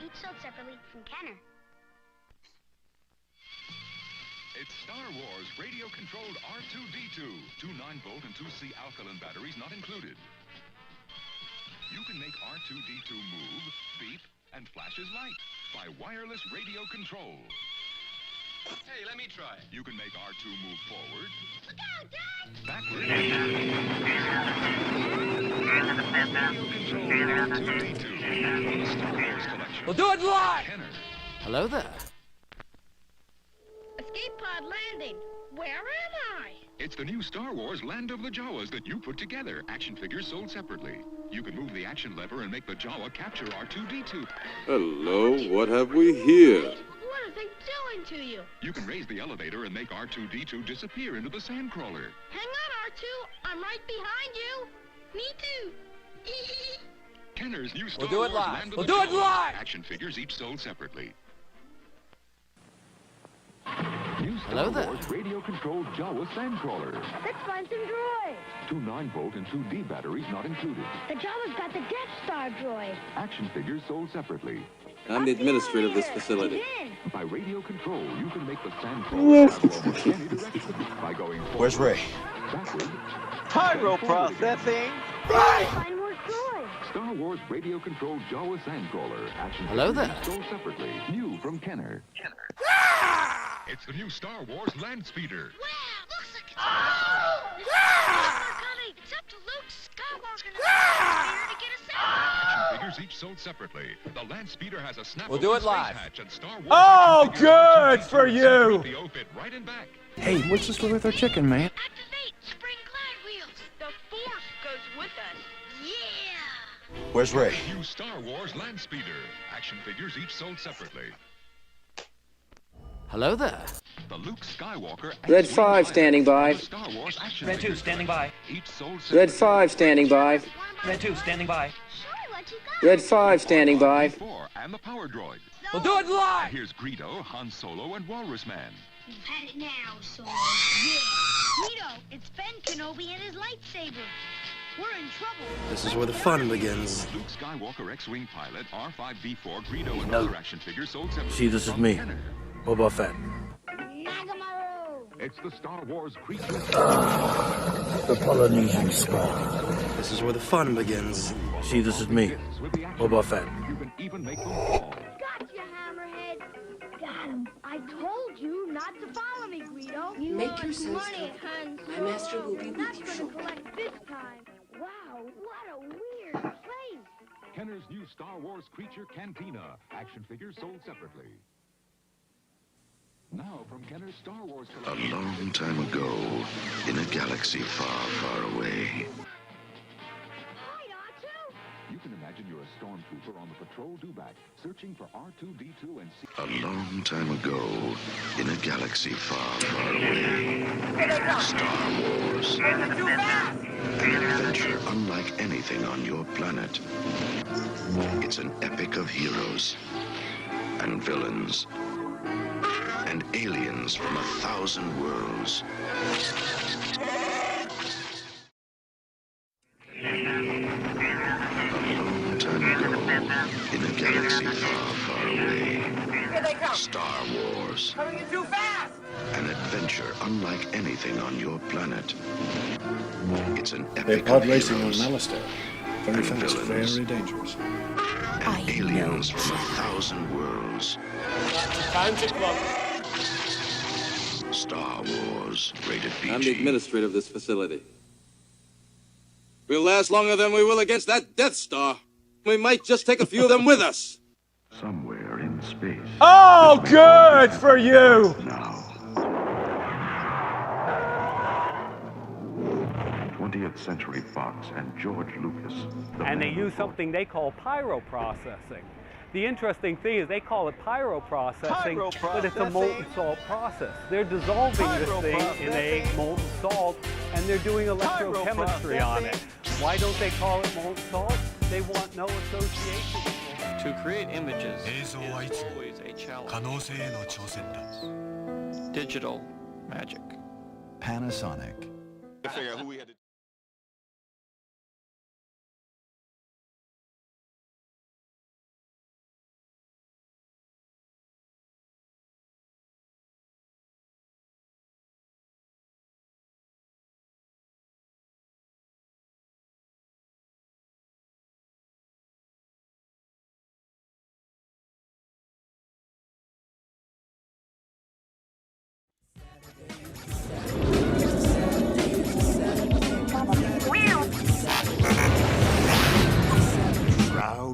each sold separately from Kenner. It's Star Wars radio-controlled R2-D2. Two 9-volt and 2C alkaline batteries not included. You can make R2-D2 move, beep, and flash his light by wireless radio control. Hey, let me try it. You can make R2 move forward, Look out, Dad! backward, radio-controlled R2-D2 from the Star Wars collection. We'll do it live! Kenner. Hello there. Escape pod landing. Where am I? It's the new Star Wars Land of the Jawas that you put together. Action figures sold separately. You can move the action lever and make the Jawa capture R2-D2. Hello, what have we here? What are they doing to you? You can raise the elevator and make R2-D2 disappear into the sandcrawler. Hang on, R2. I'm right behind you. Me too. Kenner's new Star We'll do it Wars live. Land of We'll the do it Jawas. live. Action figures each sold separately. New Star Hello there. Wars radio-controlled Jawa sandcrawler. Let's find some droids. Two 9-volt and 2D batteries not included. The Jawa's got the Death Star droid. Action figures sold separately. I'm the administrator of this facility. He's in. By radio control, you can make the sandcrawler travel almost any direction. By going forward, Where's Ray? backward, Pyro processing. Find more droids. Star Wars radio-controlled Jawa sandcrawler. Action Hello figures there. sold separately. New from Kenner. It's the new Star Wars Land Speeder. Wow, looks like it's coming. It's up to Luke Skywalker to get us out. Action figures each sold separately. The Land Speeder has a snap We'll do it space live. hatch and Star Wars Oh, action figures good R2-D2 for you. The O fit right and back. Hey, what's this with our chicken, man? Activate spring glide wheels. The Force goes with us. Yeah. Where's Ray? New Star Wars Land Speeder. Action figures each sold separately. Hello there. The Luke Skywalker Red X-Wing 5 pilot standing by. and the Star Wars action Red 2 figures. standing by. Each sold Red separately. 5 standing by. Red 2 standing by. Sure, what you got? Red 5 standing by. R4 and the Power Droid. We'll do it And live. here's Greedo, Han Solo, and Walrus Man. You've had it now, so yeah. Guido, it's Ben Kenobi and his lightsaber. We're in trouble. This is where the fun begins. Luke Skywalker X-Wing pilot, R5-D4, Greedo, and other action figures sold separately. See, this is from me. Kenner. Boba Fett. Nagamaru. It's the Star Wars creature. The Polynesian spawn. This is where the fun begins. See, this is me. With the action Boba Fett. You can even make them fall. Gotcha, Hammerhead. Got him. I told you not to follow me, Guido. You Make owe us yourselves money, Han comfortable. My Solo. master will be with Not you gonna shortly. collect this time. Wow, what a weird place. Kenner's new Star Wars creature Cantina. Action figures sold separately. Now from Kenner's Star Wars A collection. long time ago, in a galaxy far, far away, Hi, R2. You can imagine you're a stormtrooper on the patrol dewback, searching for R2-D2 and C. a long time ago, in a galaxy far, far away, Star Wars, an adventure unlike anything on your planet. It's an epic of heroes and villains and aliens from 1,000 worlds. A long time ago, in a galaxy far, far away, Star Wars, an adventure unlike anything on your planet. It's an They're epic pod of racing on heroes Malastare. Very and fast, villains. very dangerous. and aliens from 1,000 worlds. Time to clock. Star Wars, rated PG. I'm the administrator of this facility. We'll last longer than we will against that Death Star. We might just take a few of them with us. Somewhere in space. Oh, good for you. Now. 20th Century Fox and George Lucas. And they use something they call pyro processing. The interesting thing is they call it pyro processing, but it's a molten salt process. They're dissolving this thing in a molten salt, and they're doing electrochemistry on it. Why don't they call it molten salt? They want no association with it. To create images is always a challenge. Digital magic. Panasonic. To figure out who we had to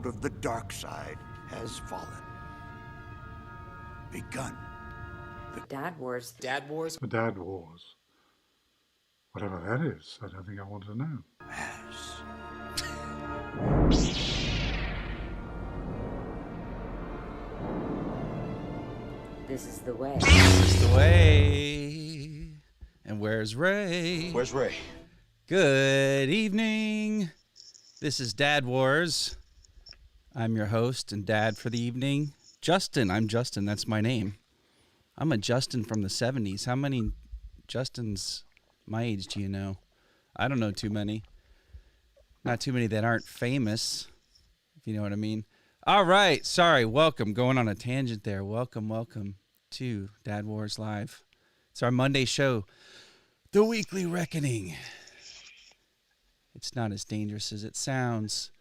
stronghold of the dark side has fallen. Begun. Dad Wars. Dad Wars? The Dad Wars. Whatever that is, I don't think I want to know. This is the way. This is the way. And where's Ray? Where's Ray? Good evening. This is Dad Wars. I'm your host and dad for the evening. Justin. I'm Justin. That's my name. I'm a Justin from the 70s. How many Justins my age do you know? I don't know too many. Not too many that aren't famous, if you know what I mean. All right. Sorry. Welcome. Going on a tangent there. Welcome to Dad Wars Live. It's our Monday show, The Weekly Reckoning. It's not as dangerous as it sounds.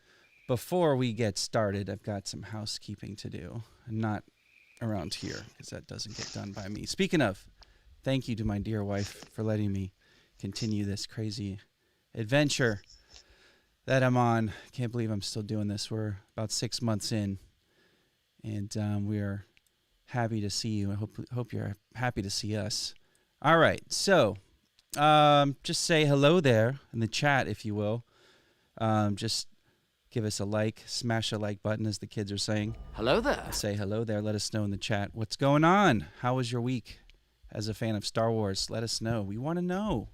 Before we get started, I've got some housekeeping to do. Not around here, because that doesn't get done by me. Speaking of, thank you to my dear wife for letting me continue this crazy adventure that I'm on. Can't believe I'm still doing this. We're about 6 months in, and we are happy to see you. I hope you're happy to see us. All right, so just say hello there in the chat, if you will. Just give us a like, smash a like button, as the kids are saying. Hello there. Say hello there. Let us know in the chat what's going on. How was your week as a fan of Star Wars? Let us know. We want to know.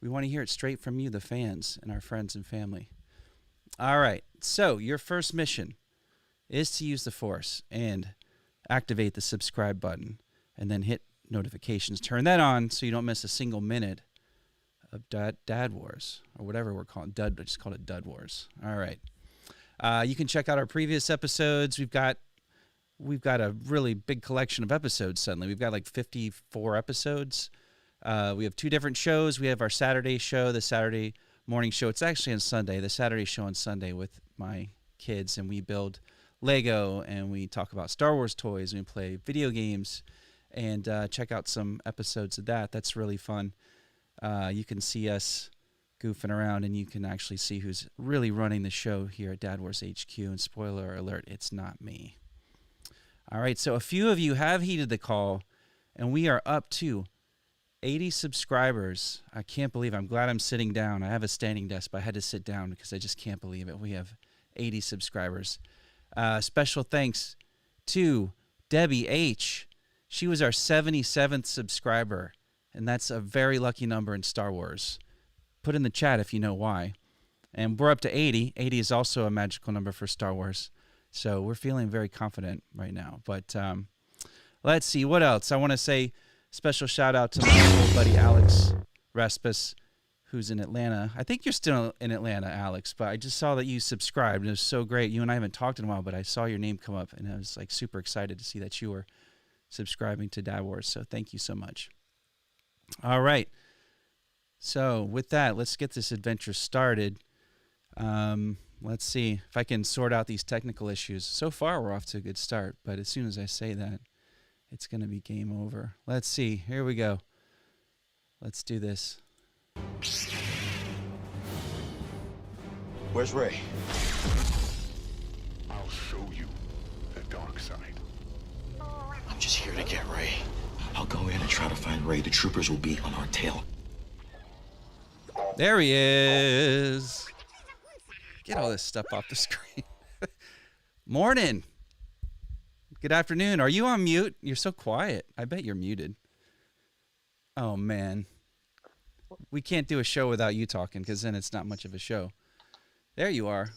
We want to hear it straight from you, the fans, and our friends and family. All right. So your first mission is to use the Force and activate the subscribe button, and then hit notifications. Turn that on so you don't miss a single minute of Dad Wars, or whatever we're calling Dud. Just call it Dud Wars. All right. You can check out our previous episodes. We've got a really big collection of episodes. Suddenly, we've got like 54 episodes. We have 2 different shows. We have our Saturday show, the Saturday morning show. It's actually on Sunday. The Saturday show on Sunday with my kids, and we build Lego, and we talk about Star Wars toys, and we play video games, and check out some episodes of that. That's really fun. You can see us goofing around, and you can actually see who's really running the show here at Dad Wars HQ. And spoiler alert, it's not me. All right, so a few of you have heeded the call, and we are up to 80 subscribers. I can't believe it. I'm glad I'm sitting down. I have a standing desk, but I had to sit down because I just can't believe it. We have 80 subscribers. Special thanks to Debbie H. She was our 77th subscriber, and that's a very lucky number in Star Wars. Put in the chat if you know why. And we're up to 80. 80 is also a magical number for Star Wars. So we're feeling very confident right now. But let's see. What else? I want to say special shout out to my old buddy Alex Respis, who's in Atlanta. I think you're still in Atlanta, Alex, but I just saw that you subscribed. And it was so great. You and I haven't talked in a while, but I saw your name come up, and I was like super excited to see that you were subscribing to Dad Wars. So thank you so much. All right. So with that, let's get this adventure started. Let's see if I can sort out these technical issues. So far, we're off to a good start, but as soon as I say that, it's going to be game over. Let's see. Here we go. Let's do this. Where's Ray? I'll show you the dark side. I'm just here to get Ray. I'll go in and try to find Ray. The troopers will be on our tail. There he is. Get all this stuff off the screen. Morning. Good afternoon. Are you on mute? You're so quiet. I bet you're muted. Oh, man. We can't do a show without you talking, because then it's not much of a show. There you are.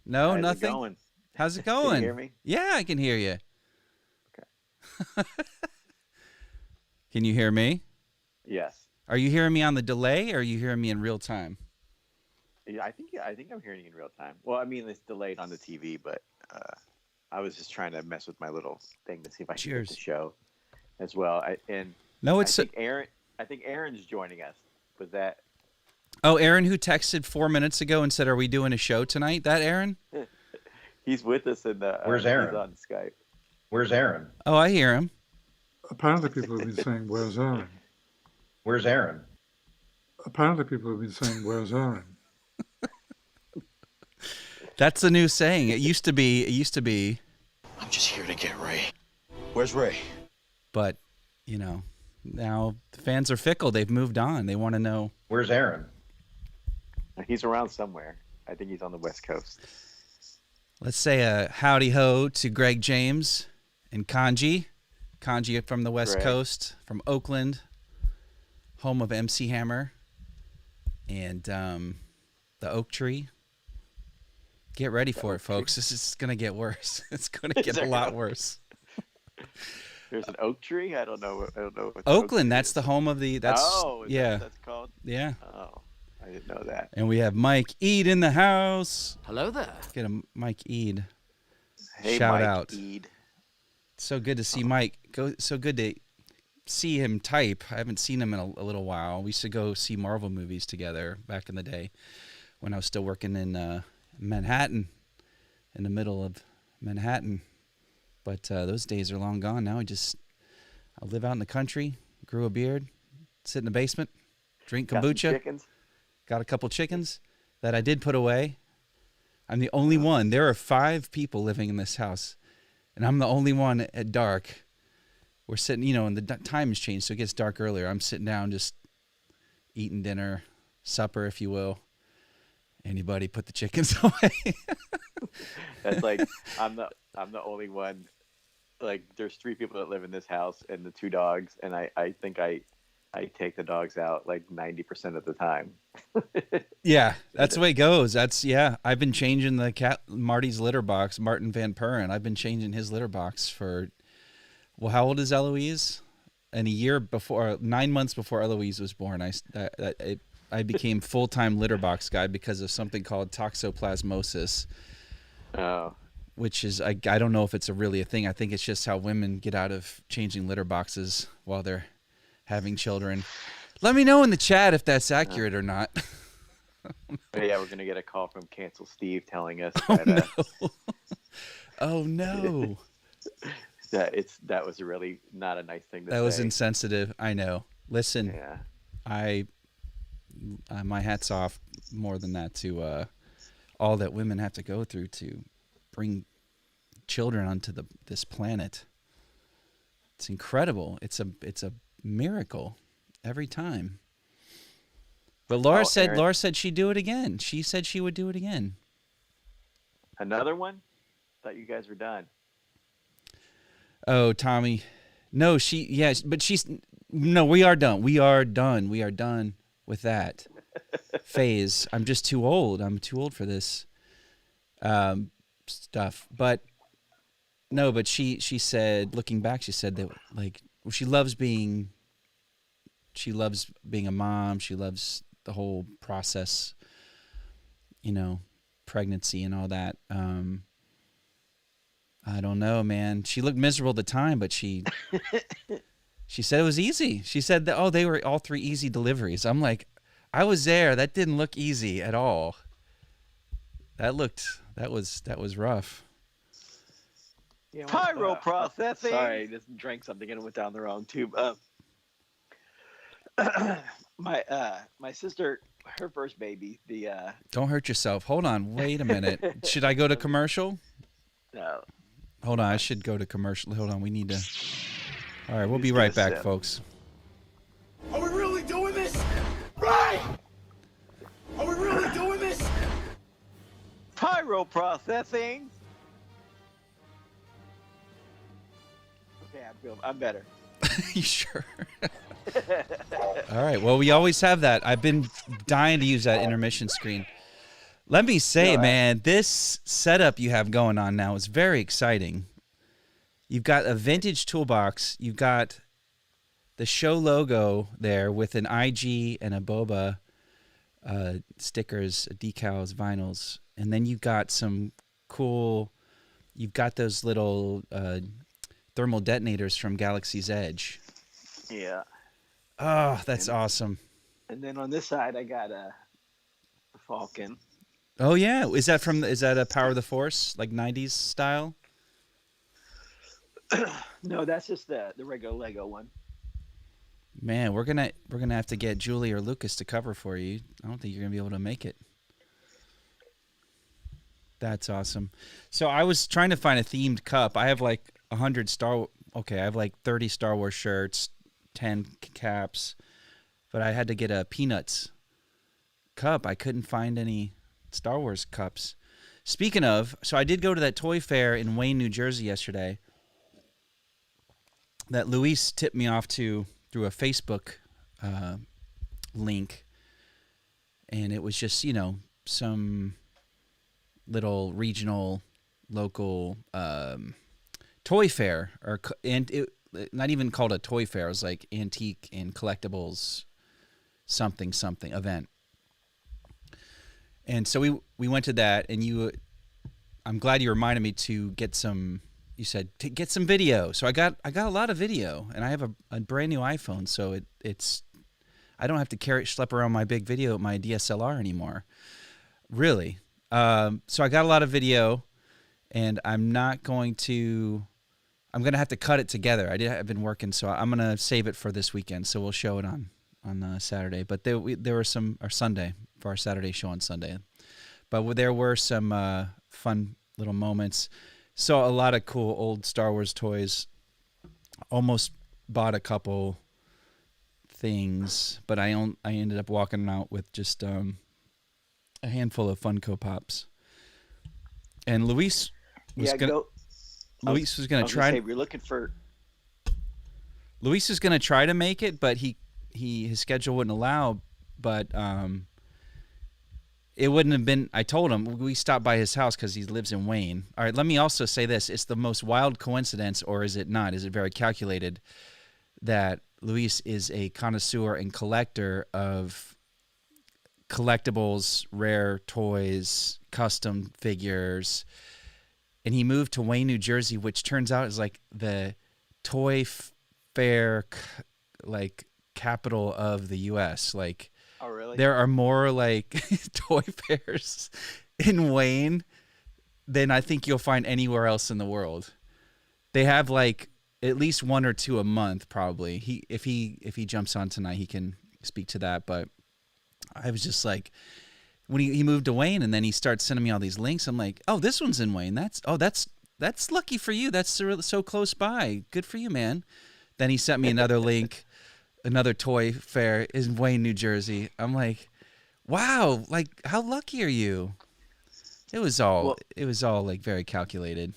No, How's nothing? It going? How's it going? Can you hear me? Yeah, I can hear you. Okay. Can you hear me? Yes. Are you hearing me on the delay, or are you hearing me in real time? Yeah, I think I'm hearing you in real time. Well, I mean, it's delayed on the TV, but I was just trying to mess with my little thing to see if I can get the show as well. I think Aaron's joining us. Was that? Oh, Aaron, who texted 4 minutes ago and said, "Are we doing a show tonight?" That Aaron? He's with us in the. Where's Aaron? He's on Skype. Where's Aaron? Oh, I hear him. Apparently, people have been saying, "Where's Aaron?" Where's Aaron? Apparently, people have been saying, "Where's Aaron?" That's the new saying. It used to be. I'm just here to get Ray. Where's Ray? But, you know, now the fans are fickle. They've moved on. They want to know. Where's Aaron? He's around somewhere. I think he's on the West Coast. Let's say a howdy ho to Greg James and Kanji. Kanji from the West Coast, from Oakland, home of MC Hammer and the Oak Tree. Get ready for it, folks. This is going to get worse. It's going to get a lot worse. There's an oak tree? I don't know. What Oakland, that's the home of the... That's, that's called? Yeah. Oh, I didn't know that. And we have Mike Ead in the house. Hello there. Get a Mike Ead. Hey, Shout Mike out. Ead. So good to see Mike. So good to see him type. I haven't seen him in a little while. We used to go see Marvel movies together back in the day when I was still working in Manhattan, in the middle of Manhattan. But those days are long gone now. I live out in the country, grew a beard, sit in the basement, drink kombucha. Got a couple chickens that I did put away. I'm the only one. There are 5 people living in this house, and I'm the only one at dark. We're sitting, and the time has changed, so it gets dark earlier. I'm sitting down just eating dinner, supper, if you will. Anybody put the chickens away? That's like I'm the only one. Like there's 3 people that live in this house and the 2 dogs, and I think I take the dogs out like 90% of the time. Yeah, that's the way it goes. I've been changing the cat Marty's litter box, Martin Van Puren. I've been changing his litter box for, well, how old is Eloise? And 9 months before Eloise was born, I became full-time litter box guy because of something called toxoplasmosis. Oh. Which is, I don't know if it's really a thing. I think it's just how women get out of changing litter boxes while they're having children. Let me know in the chat if that's accurate or not. Yeah, we're going to get a call from Cancel Steve telling us Oh, no. that was really not a nice thing to say. That was insensitive. I know. Listen, my hat's off more than that to all that women have to go through to bring children onto this planet. It's incredible. It's a miracle every time. But Laura said she'd do it again. She said she would do it again. Another one? Thought you guys were done. Oh, Tommy. No, we are done. We are done. We are done with that phase. I'm just too old. I'm too old for this stuff. But no, but she said, looking back, she said that she loves being a mom. She loves the whole process, pregnancy and all that. I don't know, man. She looked miserable at the time, but she said it was easy. She said that, they were all 3 easy deliveries. I'm like, I was there. That didn't look easy at all. That was rough. Yeah, Pyro processing. Sorry, just drank something and it went down the wrong tube. My sister, her first baby, Don't hurt yourself. Hold on. Wait a minute. Should I go to commercial? No. Hold on. I should go to commercial. Hold on. We need to. All right. We'll be right back, folks. Are we really doing this? Right! Are we really doing this? Pyro processing. Okay, I'm better. You sure? All right. Well, we always have that. I've been dying to use that intermission screen. Let me say, man, this setup you have going on now is very exciting. You've got a vintage toolbox. You've got the show logo there with an IG and a boba stickers, decals, vinyls. And then you've got some cool, you've got those little thermal detonators from Galaxy's Edge. Yeah. Oh, that's awesome. And then on this side, I got a Falcon. Oh yeah, is that a Power of the Force, like 90s style? No, that's just the regular Lego one. Man, we're gonna have to get Julie or Lucas to cover for you. I don't think you're gonna be able to make it. That's awesome. So I was trying to find a themed cup. I have like 100 I have like 30 Star Wars shirts, 10 caps, but I had to get a Peanuts cup. I couldn't find any Star Wars cups. Speaking of, so I did go to that toy fair in Wayne, New Jersey yesterday that Luis tipped me off to through a Facebook link. And it was just, some little regional, local toy fair, and it not even called a toy fair. It was like antique and collectibles, something event. And so we went to that, and I'm glad you reminded me to get some. You said to get some video, so I got a lot of video, and I have a brand new iPhone, so it's I don't have to schlep around my big video, my DSLR anymore. Really. So I got a lot of video, and I'm going to have to cut it together. I've been working, so I'm going to save it for this weekend. So we'll show it on Saturday, but there were or Sunday for our Saturday show on Sunday, but there were some fun little moments. Saw a lot of cool old Star Wars toys. Almost bought a couple things, but I ended up walking out with just a handful of Funko Pops. And Luis was gonna try. We're looking for. Luis was gonna try to make it, but his schedule wouldn't allow. But it wouldn't have been. I told him we stopped by his house because he lives in Wayne. All right. Let me also say this: it's the most wild coincidence, or is it not? Is it very calculated that Luis is a connoisseur and collector of collectibles, rare toys, custom figures, and he moved to Wayne, New Jersey, which turns out is like the toy fair capital of the U.S. Like, oh really? There are more like toy fairs in Wayne than I think you'll find anywhere else in the world. They have like at least one or two a month, probably. If he jumps on tonight, he can speak to that. But I was just like, when he moved to Wayne, and then he starts sending me all these links. I'm like, oh, this one's in Wayne. That's lucky for you. That's so close by. Good for you, man. Then he sent me another link, another toy fair in Wayne, New Jersey. I'm like, wow, like how lucky are you? It was all like very calculated.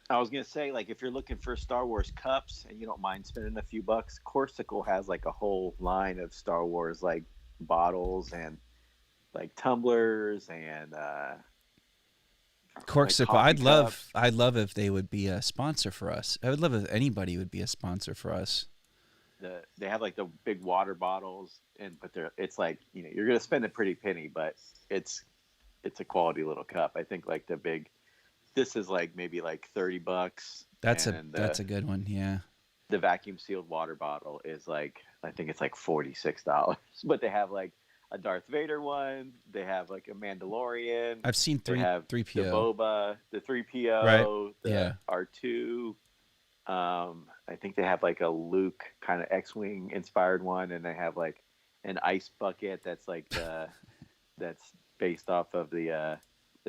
I was gonna say, like, if you're looking for Star Wars cups and you don't mind spending a few bucks, Corsical has like a whole line of Star Wars like bottles and like tumblers and Corsical. Like I'd love if they would be a sponsor for us. I would love if anybody would be a sponsor for us. They have like the big water bottles, but it's like, you're gonna spend a pretty penny, but it's a quality little cup. I think like this is like maybe like $30. That's a good one, yeah. The vacuum sealed water bottle is like, I think it's like $46. But they have like a Darth Vader one. They have like a Mandalorian. I've seen 3PO. The Boba, the 3PO, right. the R2. I think they have like a Luke kind of X-Wing inspired one, and they have like an ice bucket that's like that's based off of the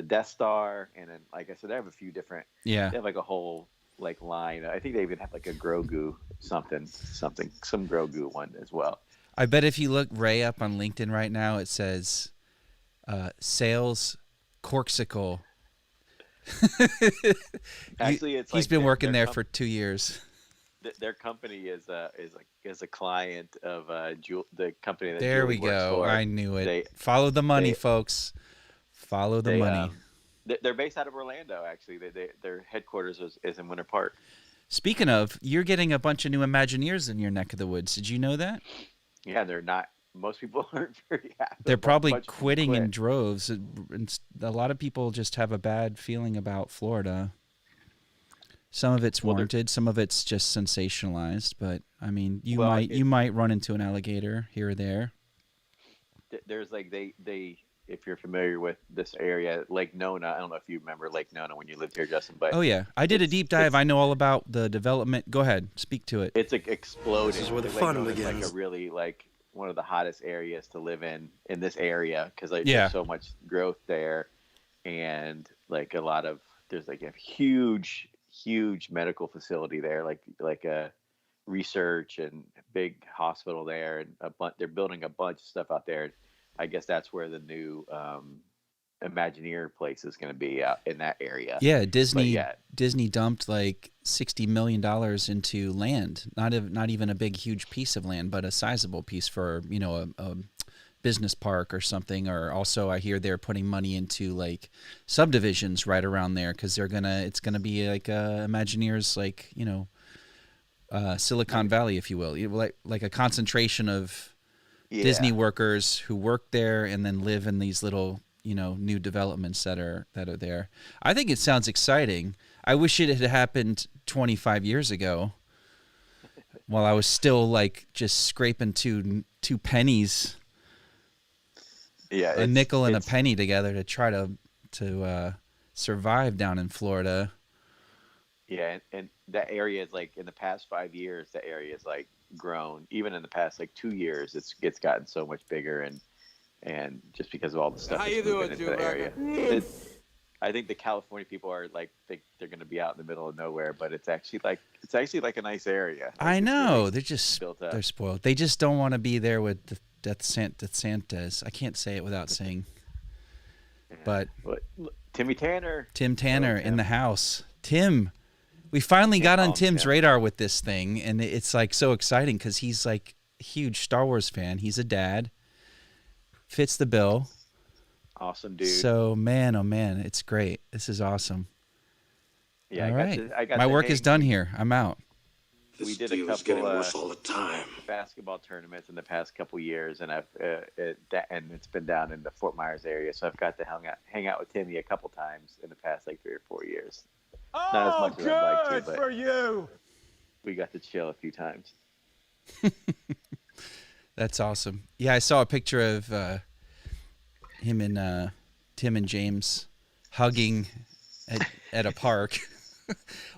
Death Star, and then like I said, they have a few different. Yeah. They have like a whole like line. I think they even have like a Grogu some Grogu one as well. I bet if you look Ray up on LinkedIn right now, it says sales Corksicle. Actually, it's he's like been working there for 2 years. Their company is a client of the company that there Julie we go. For. I knew it. Follow the money, folks. Follow the money. They're based out of Orlando, actually. Their headquarters is in Winter Park. Speaking of, you're getting a bunch of new Imagineers in your neck of the woods. Did you know that? Yeah, they're not. Most people aren't very happy. They're probably quitting in droves. A lot of people just have a bad feeling about Florida. Some of it's warranted, some of it's just sensationalized. But I mean, you might run into an alligator here or there. There's like they if you're familiar with this area, Lake Nona. I don't know if you remember Lake Nona when you lived here, Justin. But oh yeah, I did a deep dive. I know all about the development. Go ahead, speak to it. It's like exploding. This is where the Lake fun Nona's begins. like a really like one of the hottest areas to live in this area because yeah. there's so much growth there. and like a lot of there's like a huge medical facility there, like a research and big hospital there, and they're building a bunch of stuff out there. I guess that's where the new Imagineer place is going to be out in that area. Yeah, Disney dumped like $60 million into land, not even a big huge piece of land, but a sizable piece for a business park or something. Or also I hear they're putting money into like subdivisions right around there because it's gonna be like Imagineers, like Silicon Valley, if you will, like a concentration of Disney workers who work there and then live in these little new developments that are there. I think it sounds exciting. I wish it had happened 25 years ago, while I was still like just scraping two pennies, a nickel and a penny together to try to survive down in Florida. Yeah, and that area is like in the past 5 years, the area is like grown. Even in the past like 2 years, it's gotten so much bigger and just because of all the stuff How that's you doing, moving into the area. I think the California people are like think they're going to be out in the middle of nowhere, but it's actually like a nice area. Like, I know really they're just built up. They're spoiled. They just don't want to be there with the DeSantis. I can't say it without saying. But Tim Tanner in the house. Tim, we finally got on Tim's radar with this thing, and it's like so exciting because he's like a huge Star Wars fan. He's a dad. Fits the bill. Awesome dude. So man, oh man, it's great. This is awesome. Yeah, all right. My work is done here. I'm out. We did a couple all the time. Basketball tournaments in the past couple years, and it's been down in the Fort Myers area, so I've got to hang out with Timmy a couple times in the past like 3 or 4 years. Not as much as I'd like to, but for you. We got to chill a few times. That's awesome. Yeah, I saw a picture of him and Tim and James hugging at a park.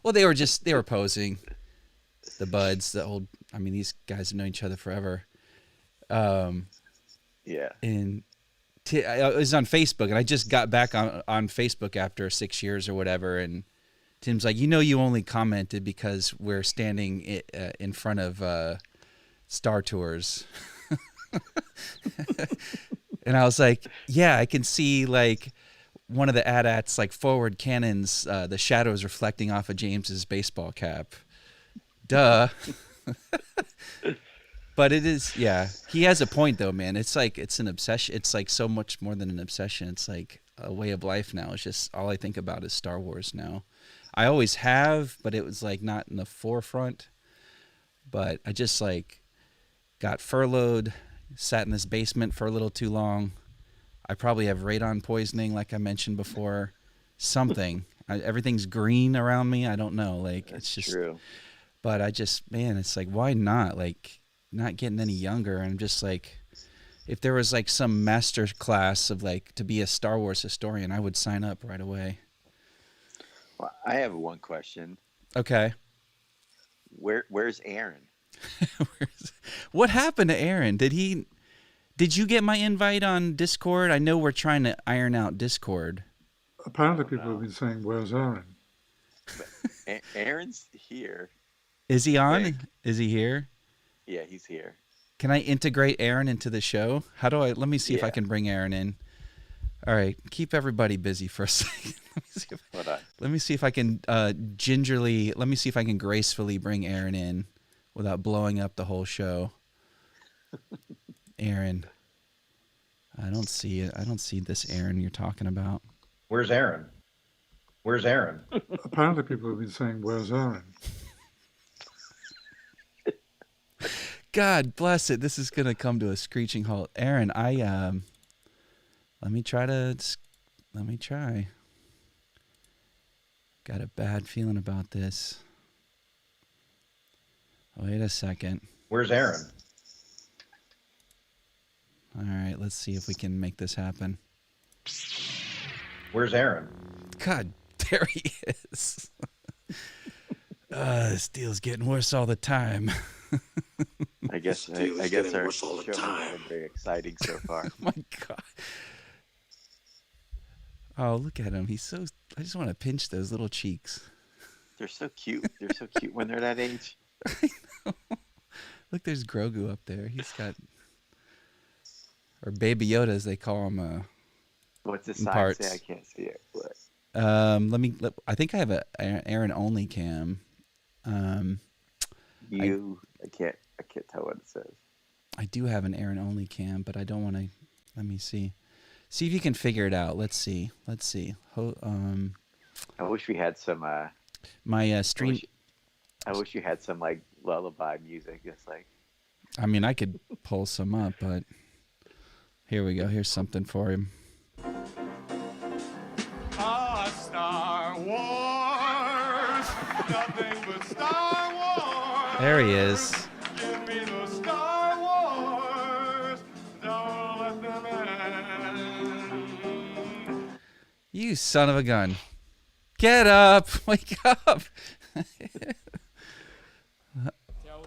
Well, they were posing. The buds, these guys have known each other forever. Yeah. And I was on Facebook, and I just got back on Facebook after 6 years or whatever, and Tim's like, you only commented because we're standing in front of Star Tours. And I was like, yeah, I can see like one of the AT-AT's like forward cannons, the shadows reflecting off of James's baseball cap. Duh. But it is, yeah. He has a point though, man. It's like it's an obsession. It's like so much more than an obsession. It's like a way of life now. It's just all I think about is Star Wars now. I always have, but it was like not in the forefront. But I just like got furloughed, sat in this basement for a little too long. I probably have radon poisoning, like I mentioned before. Something. Everything's green around me. I don't know. Like it's just true. But I just, man, it's like, why not? Like, not getting any younger. I'm just like, if there was like some master class of like to be a Star Wars historian, I would sign up right away. Well, I have one question. Okay. Where's Aaron? What happened to Aaron? Did you get my invite on Discord? I know we're trying to iron out Discord. Apparently people have been saying, where's Aaron? But Aaron's here. Is he on? Is he here? Yeah, he's here. Can I integrate Aaron into the show? Let me see if I can bring Aaron in. All right, keep everybody busy for a second. Let me see if I can gracefully bring Aaron in without blowing up the whole show. Aaron. I don't see it. I don't see this Aaron you're talking about. Where's Aaron? Where's Aaron? Apparently people have been saying, where's Aaron? God bless it. This is going to come to a screeching halt. Aaron, let me try. Got a bad feeling about this. Wait a second. Where's Aaron? All right, let's see if we can make this happen. Where's Aaron? God, there he is. This deal's getting worse all the time. I guess our show has been very exciting so far. Oh my God. Oh, look at him. He's so. I just want to pinch those little cheeks. They're so cute. They're so cute when they're that age. I know. Look, there's Grogu up there. He's got, or Baby Yoda as they call him. What's the sign say? I can't see it. But... I think I have a Aaron only cam. I can't tell what it says. I do have an Aaron only cam, but I don't want to. Let me see. See if you can figure it out. Let's see. I wish we had some. My stream. I wish you had some like lullaby music, just like. I mean, I could pull some up, but here we go. Here's something for him. Star Wars, nothing but Star Wars. There he is. Give me the Star Wars, don't let them end. You son of a gun. Get up. Wake up. Tell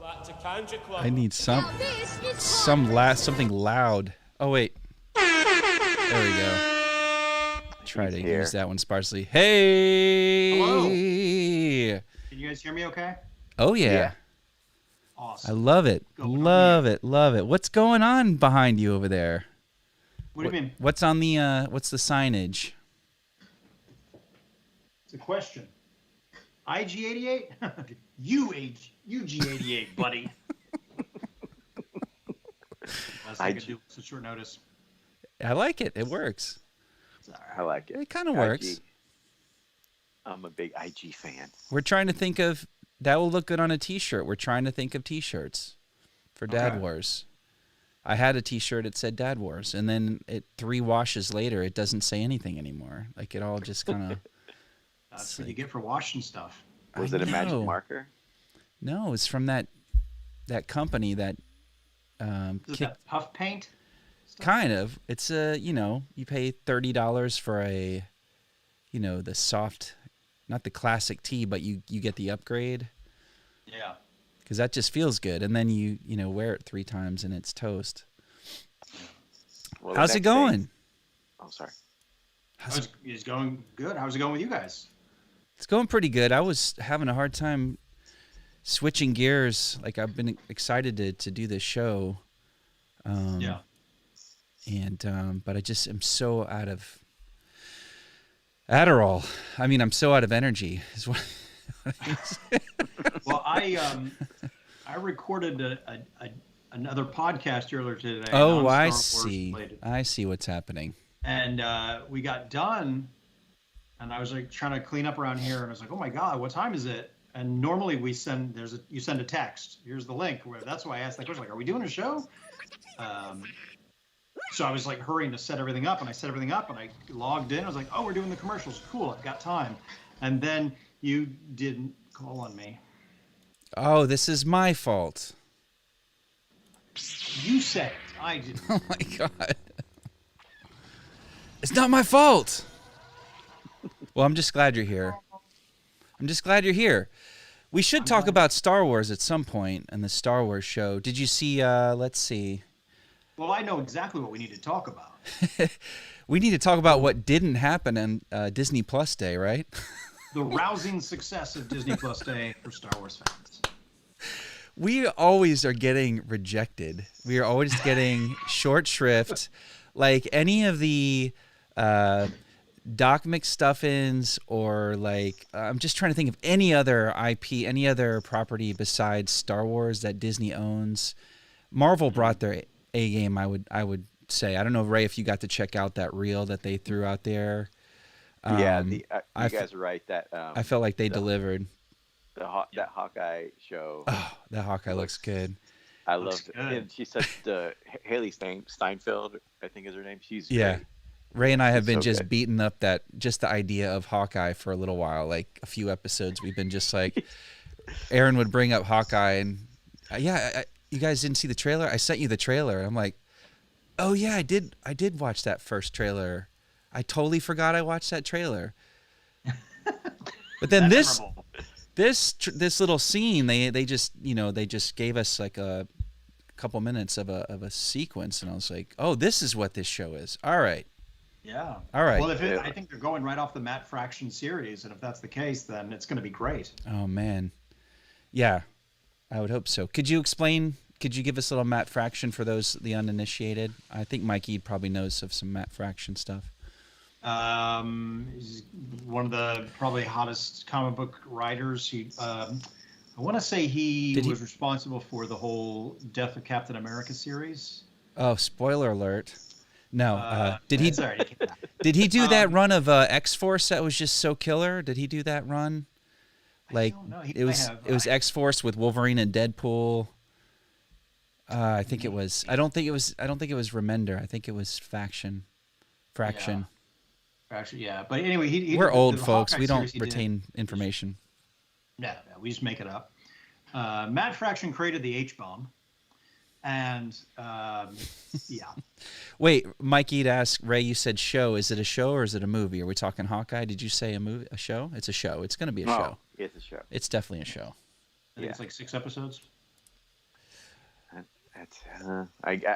that to Country Club. I need something loud. Oh, wait. There we go. Try to use that one sparsely. Hey. Hello. Can you guys hear me okay? Oh, yeah. Awesome. I love it. Love it. What's going on behind you over there? What do you mean? What's on the, what's the signage? It's a question. IG88? UG88, buddy. I could do some short notice. I like it. It works. I like it. It kind of works. I'm a big IG fan. We're trying to think of, that will look good on a t-shirt. We're trying to think of t-shirts for Dad Wars. I had a t-shirt that said Dad Wars, and then 3 washes later, it doesn't say anything anymore. Like, it all just kind of... That's what you get for washing stuff. Was it a magic marker? No, it's from that company that... Is that Puff Paint? Kind of. It's you pay $30 for a, the soft, not the classic tee, but you get the upgrade. Yeah. Because that just feels good, and then you wear it 3 times and it's toast. Well, how's it going? Oh, sorry. It's going good. How's it going with you guys? It's going pretty good. I was having a hard time switching gears. Like, I've been excited to do this show. Yeah. And but I just am so out of Adderall. I mean, I'm so out of energy. Is what Well, I recorded another podcast earlier today. Oh, I see. I see what's happening. And we got done, and I was like trying to clean up around here, and I was like, "Oh my God, what time is it?" And normally you send a text. Here's the link. That's why I asked that question. Like, are we doing a show? So I was like hurrying to set everything up, and I set everything up, and I logged in. I was like, "Oh, we're doing the commercials. Cool, I've got time." And then you didn't call on me. Oh, this is my fault. You said it. I didn't. Oh my God. It's not my fault. Well, I'm just glad you're here. We should talk about Star Wars at some point in the Star Wars show. Did you see, let's see. Well, I know exactly what we need to talk about. We need to talk about what didn't happen on Disney Plus Day, right? The rousing success of Disney Plus Day for Star Wars fans. We always are getting rejected. We are always getting short shrift. Like any of the Doc McStuffins or like, I'm just trying to think of any other IP, any other property besides Star Wars that Disney owns. Marvel brought their A game, I would say. I don't know, Ray, if you got to check out that reel that they threw out there. Yeah, you guys are right. That I felt like they delivered. That Hawkeye show. Oh, that Hawkeye looks good. I loved it. And she's such Haley Steinfeld, I think is her name. She's great. Ray and I have been so just good. beating up the idea of Hawkeye for a little while. Like a few episodes, we've been just like, Aaron would bring up Hawkeye and you guys didn't see the trailer? I sent you the trailer. I'm like, oh yeah, I did watch that first trailer. I totally forgot I watched that trailer. But then this little scene, they just gave us like a couple minutes of a sequence, and I was like, oh, this is what this show is. All right. Yeah. All right. Well, I think they're going right off the Matt Fraction series, and if that's the case, then it's going to be great. Oh man, yeah, I would hope so. Could you explain? Could you give us a little Matt Fraction for the uninitiated? I think Mikey probably knows of some Matt Fraction stuff. He's one of the probably hottest comic book writers. I want to say he was responsible for the whole Death of Captain America series. Oh, spoiler alert! No, did he? Sorry, did he do that run of X-Force that was just so killer? Did he do that run? Like it was X-Force with Wolverine and Deadpool. I think it was. I don't think it was Remender. I think it was Fraction. Fraction, yeah. But anyway, we're old folks. We don't retain information. No, we just make it up. Matt Fraction created the H-bomb. And yeah. Wait, Mikey'd ask Ray. You said show. Is it a show or is it a movie? Are we talking Hawkeye? Did you say a show? It's a show. It's going to be a show. It's a show. It's definitely a show. I think it's like 6 episodes.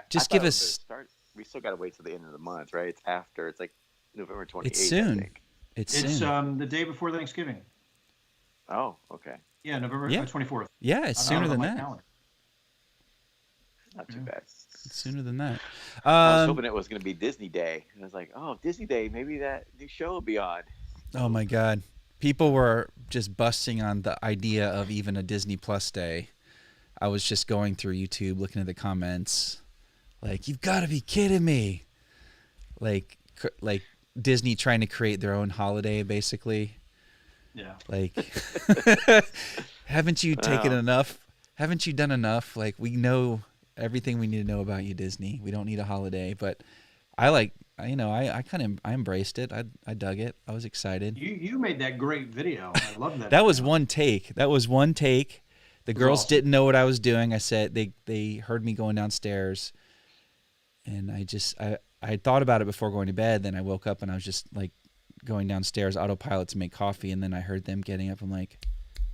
Just give us. We still got to wait till the end of the month, right? It's after. It's like November 28th. It's soon. I think. It's soon. The day before Thanksgiving. Oh, okay. Yeah, November 24th. Yeah, it's sooner than that. Not too bad. It's sooner than that. I was hoping it was going to be Disney Day. I was like, oh, Disney Day, maybe that new show will be on. Oh my God. People were just busting on the idea of even a Disney Plus Day. I was just going through YouTube, looking at the comments, like, you've got to be kidding me. Like Disney trying to create their own holiday, basically. Yeah. Like, haven't you taken enough? Haven't you done enough? Like, we know everything we need to know about you, Disney. We don't need a holiday, but I embraced it. I dug it. I was excited. You made that great video. I love that. That was one take. The girls didn't know what I was doing. I said they heard me going downstairs, and I thought about it before going to bed. Then I woke up and I was just like going downstairs autopilot to make coffee, and then I heard them getting up. I'm like,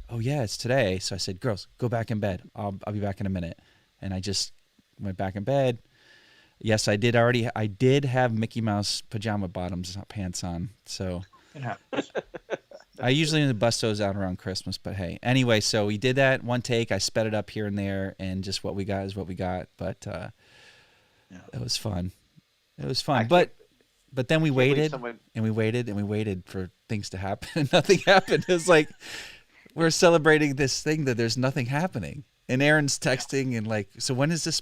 oh yeah, it's today. So I said, girls, go back in bed. I'll be back in a minute. And I just went back in bed. Yes, I did have Mickey Mouse pajama bottoms pants on. So it happens. I usually bust those out around Christmas, but hey. Anyway, so we did that one take. I sped it up here and there, and just what we got is what we got. But it was fun. It was fun. But then we waited, and we waited, and we waited for things to happen, and nothing happened. It was like we're celebrating this thing that there's nothing happening. And Aaron's texting and like, so when does this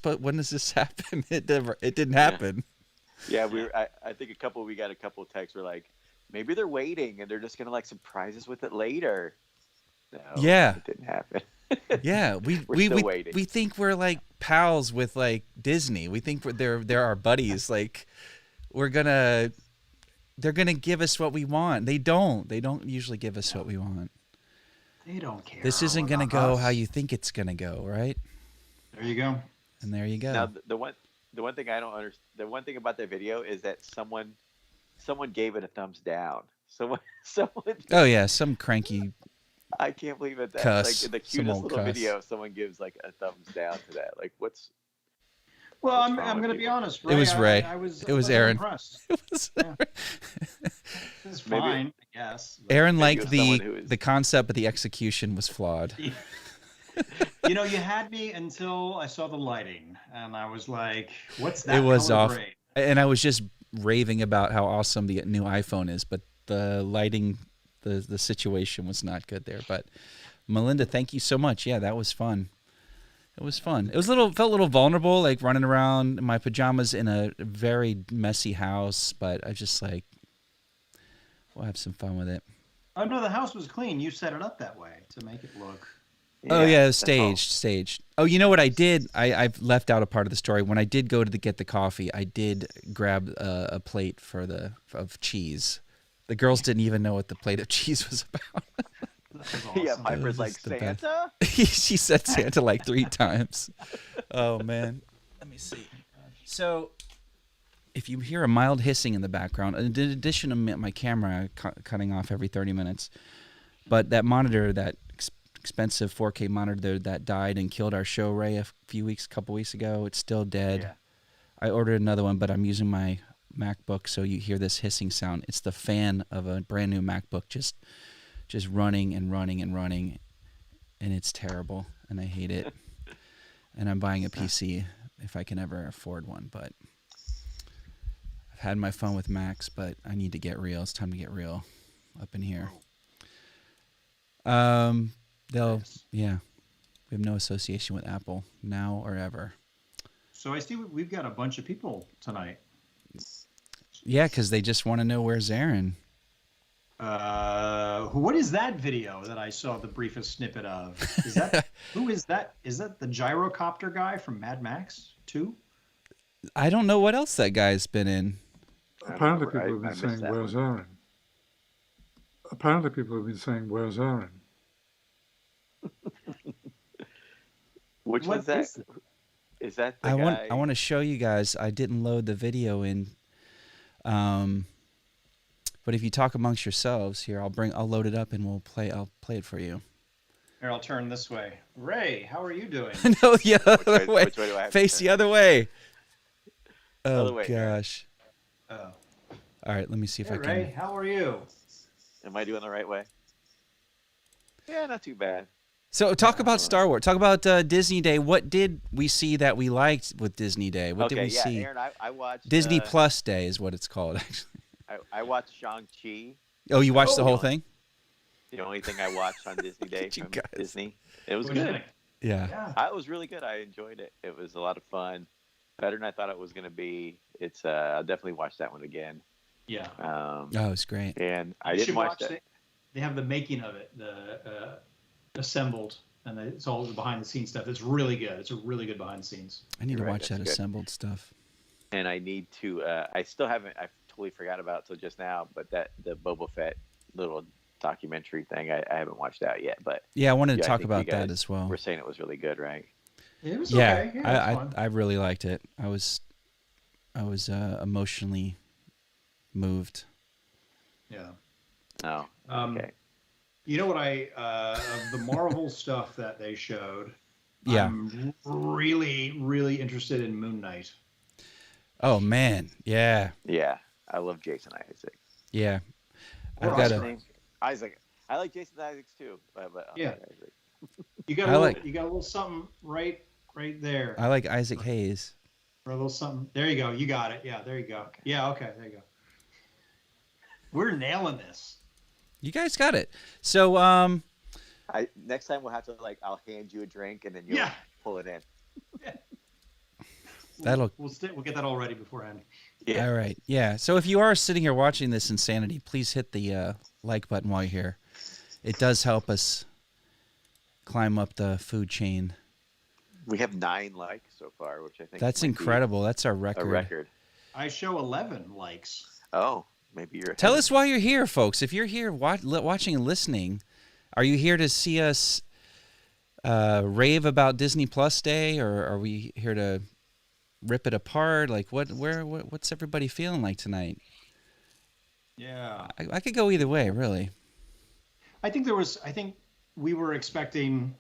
happen? It didn't happen. Yeah, I think we got a couple of texts. We're like, maybe they're waiting and they're just gonna like surprise us with it later. No, yeah, it didn't happen. Yeah, we think we're like pals with like Disney. We think they're our buddies. Like they're gonna give us what we want. They don't usually give us what we want. They don't care. This isn't going to go how you think it's going to go, right? There you go. And there you go. Now, the one thing I don't understand, the one thing about that video is that someone gave it a thumbs down. Someone. Oh yeah, some cranky. I can't believe it. Cuss, like the cutest little video, someone gives like a thumbs down to that. Like what's? Well, I'm going to be honest. Ray, it was Ray. It was Aaron. It was. Yeah. It's fine, I guess. Aaron liked the concept, but the execution was flawed. You had me until I saw the lighting, and I was like, "What's that?" It was off, grade? And I was just raving about how awesome the new iPhone is, but the lighting, the situation was not good there. But Melinda, thank you so much. Yeah, that was fun. It was fun. It was felt a little vulnerable, like running around in my pajamas in a very messy house, but I just like, we'll have some fun with it. Oh no, the house was clean. You set it up that way to make it look. Oh yeah, staged. Oh, you know what I did? I've left out a part of the story. When I did go to get the coffee, I did grab a plate of cheese. The girls didn't even know what the plate of cheese was about. Awesome. Yeah, Piper's like, Santa? She said Santa like 3 times. Oh, man. Let me see. So, if you hear a mild hissing in the background, in addition to my camera cutting off every 30 minutes, but that monitor, that expensive 4K monitor that died and killed our show, Ray, a couple weeks ago, it's still dead. Yeah. I ordered another one, but I'm using my MacBook, so you hear this hissing sound. It's the fan of a brand new MacBook just running and running and running, and it's terrible, and I hate it. And I'm buying a PC if I can ever afford one, but I've had my fun with Macs, but I need to get real. It's time to get real up in here. We have no association with Apple now or ever. So I see we've got a bunch of people tonight. Yeah, because they just want to know where's Aaron. What is that video that I saw the briefest snippet of? Is that who is that? Is that the gyrocopter guy from Mad Max 2? I don't know what else that guy's been in. Apparently people have been saying, where's Aaron? Apparently people have been saying, where's Aaron? Which was that? Is that the guy? I want to show you guys. I didn't load the video in. But if you talk amongst yourselves here, I'll load it up and I'll play it for you. Here, I'll turn this way. Ray, how are you doing? No, the other way. Which way do I have Face the other way. Oh gosh. Oh. All right, let me see if I can. Ray, how are you? Am I doing the right way? Yeah, not too bad. So talk about Star Wars. Talk about Disney Day. What did we see that we liked with Disney Day? What did we see? Aaron, I watched Disney Plus Day is what it's called, actually. I watched Shang-Chi. Oh, you watched the whole thing? The only thing I watched on Disney Day from Disney. It was What do you good. think? Yeah. It was really good. I enjoyed it. It was a lot of fun. Better than I thought it was going to be. It's I'll definitely watch that one again. Yeah. Oh, it's great. And I You didn't should watch that. They have the making of it, the assembled, and it's all the behind the scenes stuff. It's really good. It's a really good behind the scenes. I need to You're right, watch that that's good. assembled stuff. And I need to. I still haven't. I totally forgot about it till just now. But the Boba Fett little documentary thing, I haven't watched that yet. But yeah, I wanted to I talk think about you guys that as well. We're saying it was really good, right? It was Yeah, okay. Yeah, it was fun. I really liked it. I was emotionally moved. Yeah. Oh. Okay. You know what of the Marvel stuff that they showed? Yeah. I'm really, really interested in Moon Knight. Oh man, yeah. Yeah, I love Jason Isaac. Yeah. I've What's got his a name? Isaac. I like Jason Isaac too. But Yeah. Isaac. You got you got a little something right there. I like Isaac Hayes. Or a little something. There you go. You got it. Yeah, there you go. Yeah, okay, there you go. We're nailing this. You guys got it. So next time we'll have to I'll hand you a drink and then you'll pull it in. We'll get that all ready beforehand. Yeah. All right. Yeah. So if you are sitting here watching this insanity, please hit the like button while you're here. It does help us climb up the food chain. We have 9 likes so far, which I think that's incredible. That's our record. A record. I show 11 likes. Oh, maybe you're. Tell us why you're here, folks. If you're here watching and listening, are you here to see us rave about Disney Plus Day, or are we here to rip it apart? Like, what's everybody feeling like tonight? Yeah. I could go either way, really. I think we were expecting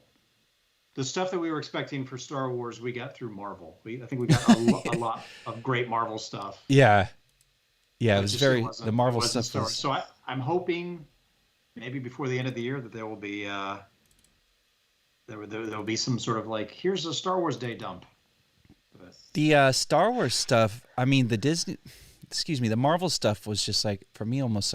the stuff that we were expecting for Star Wars. We got through Marvel. I think we got a lot of great Marvel stuff. Yeah. Yeah, it was the Marvel stuff. So I'm hoping maybe before the end of the year that there will be there will be some sort of here's a Star Wars Day dump. The Star Wars stuff. I mean, the Marvel stuff was just for me almost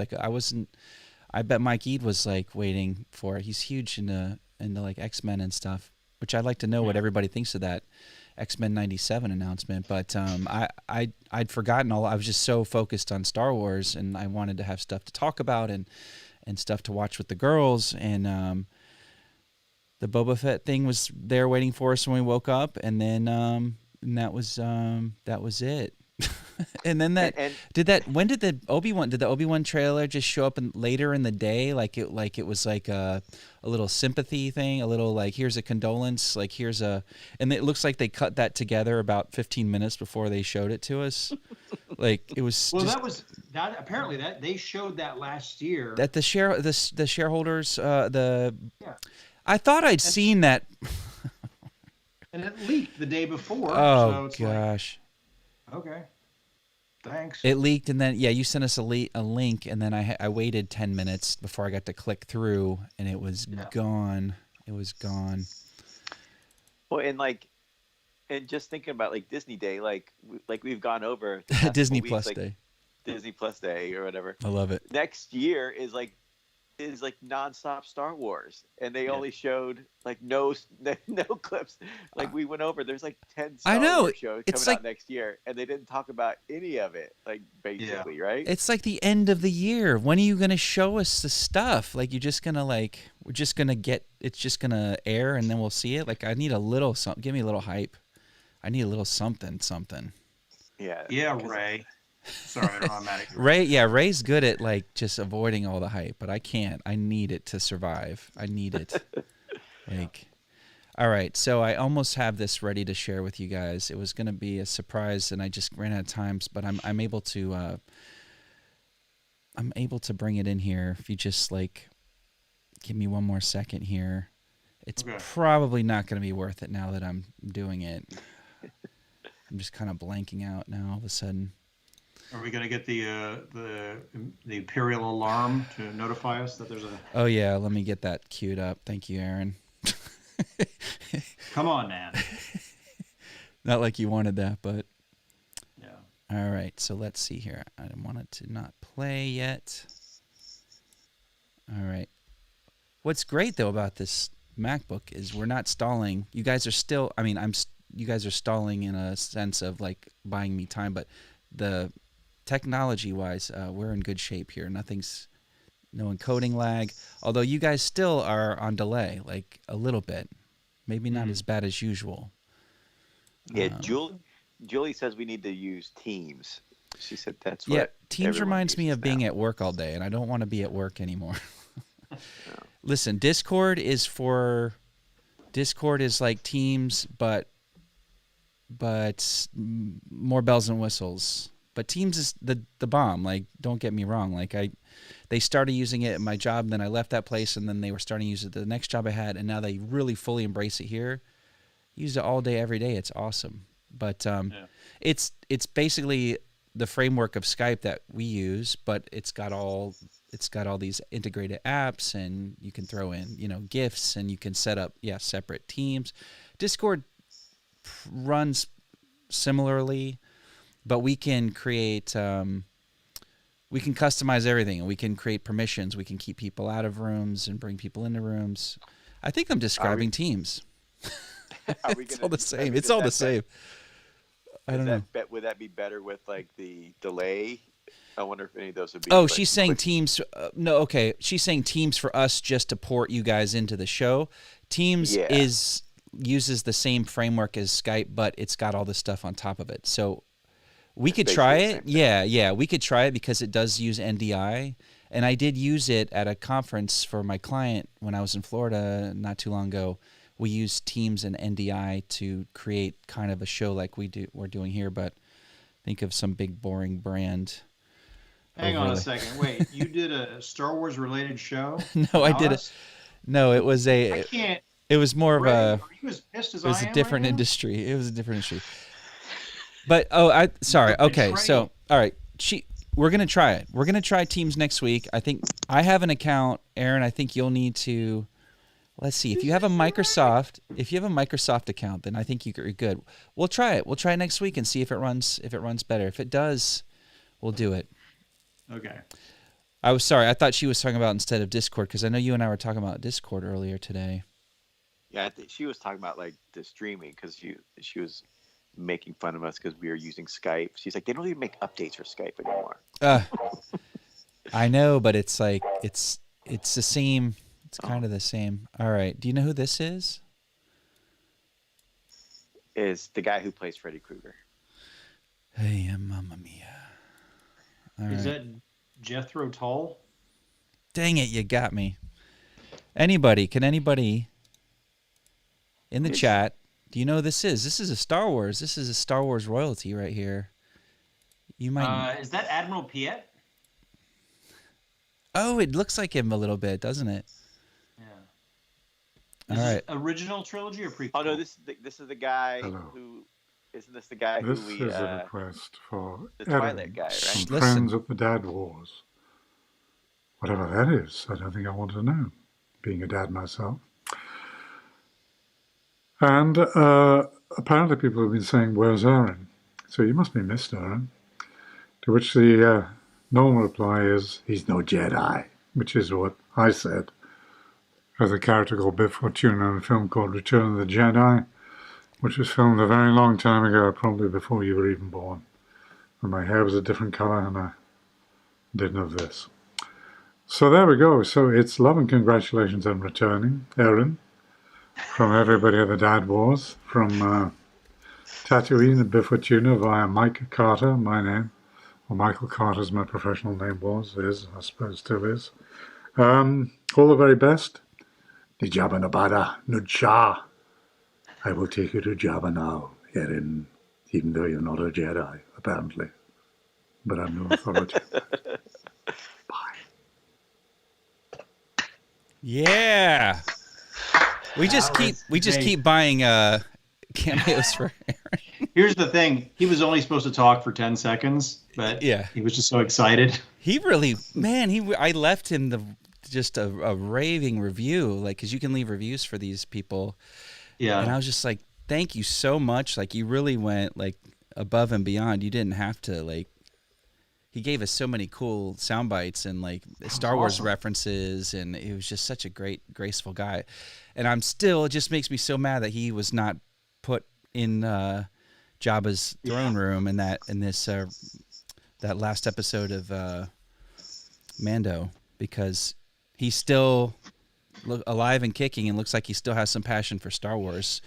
I bet Mike Ead was waiting for it. He's huge into X-Men and stuff, which I'd like to know what everybody thinks of that X-Men 97 announcement. But I'd forgotten I was just so focused on Star Wars, and I wanted to have stuff to talk about and stuff to watch with the girls. And the Boba Fett thing was there waiting for us when we woke up, and then and that was it. And then when did the Obi-Wan trailer just show up later in the day? It was a little sympathy thing, a little here's a condolence, and it looks like they cut that together about 15 minutes before they showed it to us. It was apparently that they showed that last year that the shareholders I thought I'd seen that. And it leaked the day before. Oh, so it's gosh. Okay. Thanks. It leaked, and then you sent us a link, and then I waited 10 minutes before I got to click through, and it was gone. It was gone. Well, and just thinking about like Disney Day, like we've gone over Disney weeks, Plus like, Day. Disney Plus Day or whatever. I love it. Next year is nonstop Star Wars, and they only showed like no clips. Like we went over, there's like 10 Star Wars shows coming out next year, and they didn't talk about any of it. Like basically, right? It's like the end of the year. When are you gonna show us the stuff? Like you're just gonna we're just gonna it's just gonna air, and then we'll see it. Like I need a little something. Give me a little hype. I need a little something. Yeah. Yeah, Ray. Sorry, I'm mad at you. Ray's good at like just avoiding all the hype, but I can't. I need it to survive. I need it. All right, so I almost have this ready to share with you guys. It was going to be a surprise, and I just ran out of time. But I'm able to bring it in here. If you just give me one more second here, it's probably not going to be worth it now that I'm doing it. I'm just kind of blanking out now all of a sudden. Are we going to get the Imperial alarm to notify us that there's a... Oh, yeah. Let me get that queued up. Thank you, Aaron. Come on, man. Not like you wanted that, but... Yeah. All right. So let's see here. I want it to not play yet. All right. What's great, though, about this MacBook is we're not stalling. You guys are still... you guys are stalling in a sense of, buying me time, but the... technology-wise, we're in good shape here. No encoding lag. Although you guys still are on delay, a little bit. Maybe not as bad as usual. Yeah, Julie says we need to use Teams. She said that's what. Yeah, Teams reminds me of being at work all day, and I don't want to be at work anymore. Listen, Discord is like Teams, but more bells and whistles. But Teams is the bomb. Don't get me wrong. They started using it at my job, and then I left that place, and then they were starting to use it the next job I had, and now they really fully embrace it here. Use it all day, every day. It's awesome. But it's basically the framework of Skype that we use, but it's got all these integrated apps, and you can throw in GIFs, and you can set up separate teams. Discord runs similarly. But we can create, we can customize everything. We can create permissions. We can keep people out of rooms and bring people into rooms. I think I'm describing Teams. It's all the same. It's all the same. I don't know. Would that be better with the delay? I wonder if any of those would be. Oh, she's saying Teams. No, okay. She's saying Teams for us just to port you guys into the show. Teams uses the same framework as Skype, but it's got all this stuff on top of it. So. We could try it. Yeah, we could try it because it does use NDI. And I did use it at a conference for my client when I was in Florida not too long ago. We used Teams and NDI to create kind of a show like we're doing here, but think of some big boring brand. Hang on a second. Wait, you did a Star Wars related show? No, I did it. No, it was I can't. It was more of a. Are you as pissed as I am? It was a different right industry. It was a different industry. But sorry. Okay, so all right, we're gonna try it. We're gonna try Teams next week. I think I have an account, Aaron. I think you'll need to. Let's see. If you have a Microsoft account, then I think you're good. We'll try it. We'll try it next week and see if it runs better. If it does, we'll do it. Okay. I was sorry. I thought she was talking about instead of Discord because I know you and I were talking about Discord earlier today. Yeah, I think she was talking about the streaming because she was making fun of us because we were using Skype. She's like, they don't even make updates for Skype anymore. I know, but it's it's the same. It's kind of the same. All right. Do you know who this is? Is the guy who plays Freddy Krueger. Hey, Mamma Mia. Is that Jethro Tull? Dang it, you got me. Can anybody in the chat, do you know who this is? This is a Star Wars. This is a Star Wars royalty right here. You might. Is that Admiral Piet? Oh, it looks like him a little bit, doesn't it? Yeah. All right. Original trilogy or prequel? Oh no, this is the guy who Isn't this the guy This who we? is a request for the Erin Twilight guy, right? from Friends of the Dad Wars. Whatever that is, I don't think I want to know, being a dad myself. And apparently people have been saying, where's Erin? So you must be missed, Erin. To which the normal reply is, he's no Jedi, which is what I said. As a character called Biff Fortuna in a film called Return of the Jedi, which was filmed a very long time ago, probably before you were even born. And my hair was a different color, and I didn't have this. So there we go. So it's love and congratulations on returning, Erin, from everybody at the Dad Wars, from Tatooine and Biff Fortuna via Mike Carter, my name. Well, Michael Carter's my professional name is, I suppose still is. All the very best. Ni Jabba Nabada, Nudsha. I will take you to Jabba now, Erin, even though you're not a Jedi, apparently. But I'm no authority. Bye. Yeah. We just keep buying cameos for Aaron. Here's the thing. He was only supposed to talk for 10 seconds, but yeah, he was just so excited. He really, man, I left him just a raving review, like, because you can leave reviews for these people. Yeah. And I was just like, thank you so much. Like, you really went, like, above and beyond. You didn't have to, like, he gave us so many cool sound bites and, like, Star Wars references, and he was just such a great, graceful guy. And I'm still, it just makes me so mad that he was not put in Jabba's throne room in this that last episode of Mando, because he's still alive and kicking and looks like he still has some passion for Star Wars.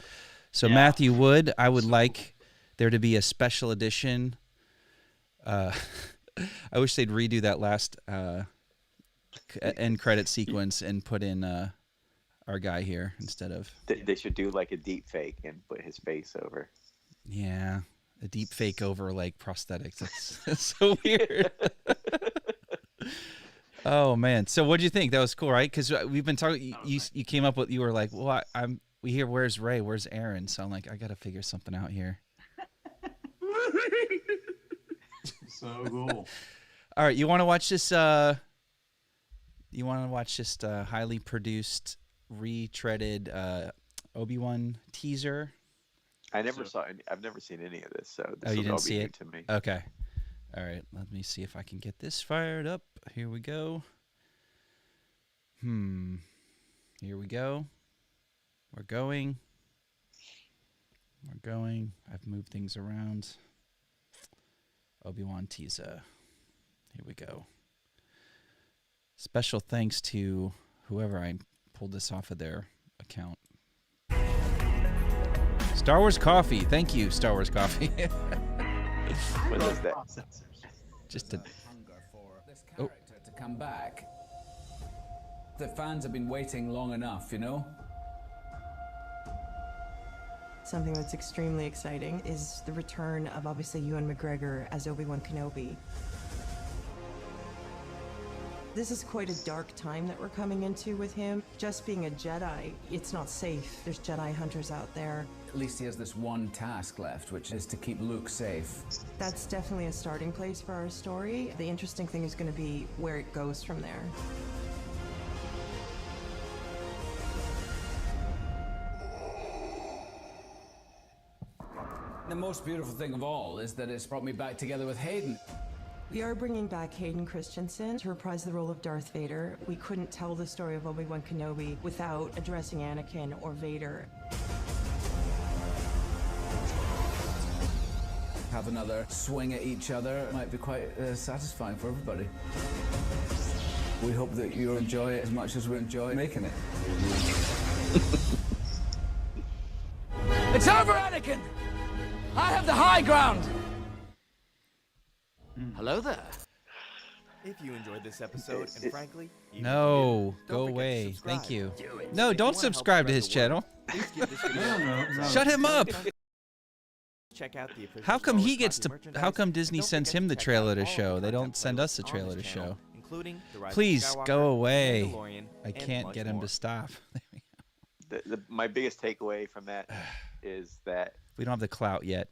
So yeah. Matthew Wood, I would like there to be a special edition. I wish they'd redo that last end credit sequence and put in our guy here instead of. They should do like a deep fake and put his face over. Yeah, a deep fake over like prosthetics. That's so weird. Oh man! So what do you think? That was cool, right? Because we've been talking. You came up with. You were like, "Well, we hear where's Ray? Where's Aaron?" So I'm like, I got to figure something out here. So cool. All right, you want to watch this? You want to watch this highly produced, retreaded Obi-Wan teaser? I've never seen any of this, so this you didn't see new it to me. Okay. All right, let me see if I can get this fired up. Here we go. Here we go. We're going. I've moved things around. Obi-Wan teaser. Here we go. Special thanks to whoever I pulled this off of their account. Star Wars Coffee. Thank you, Star Wars Coffee. What is that? Just a hunger for this character to come back. The fans have been waiting long enough, you know? Something that's extremely exciting is the return of obviously Ewan McGregor as Obi-Wan Kenobi. This is quite a dark time that we're coming into with him. Just being a Jedi, it's not safe. There's Jedi hunters out there. At least he has this one task left, which is to keep Luke safe. That's definitely a starting place for our story. The interesting thing is going to be where it goes from there. The most beautiful thing of all is that it's brought me back together with Hayden. We are bringing back Hayden Christensen to reprise the role of Darth Vader. We couldn't tell the story of Obi-Wan Kenobi without addressing Anakin or Vader. Have another swing at each other might be quite satisfying for everybody. We hope that you enjoy it as much as we enjoy making it. It's over, Anakin! I have the high ground! Hello there. If you enjoyed this episode, and frankly, no, go away. Thank you. No, don't subscribe to his channel. Shut him up. Check out the How come he gets to? How come Disney sends him the trailer to show? They don't send us the trailer to show. Please go away. I can't get him to stop. My biggest takeaway from that is that we don't have the clout yet.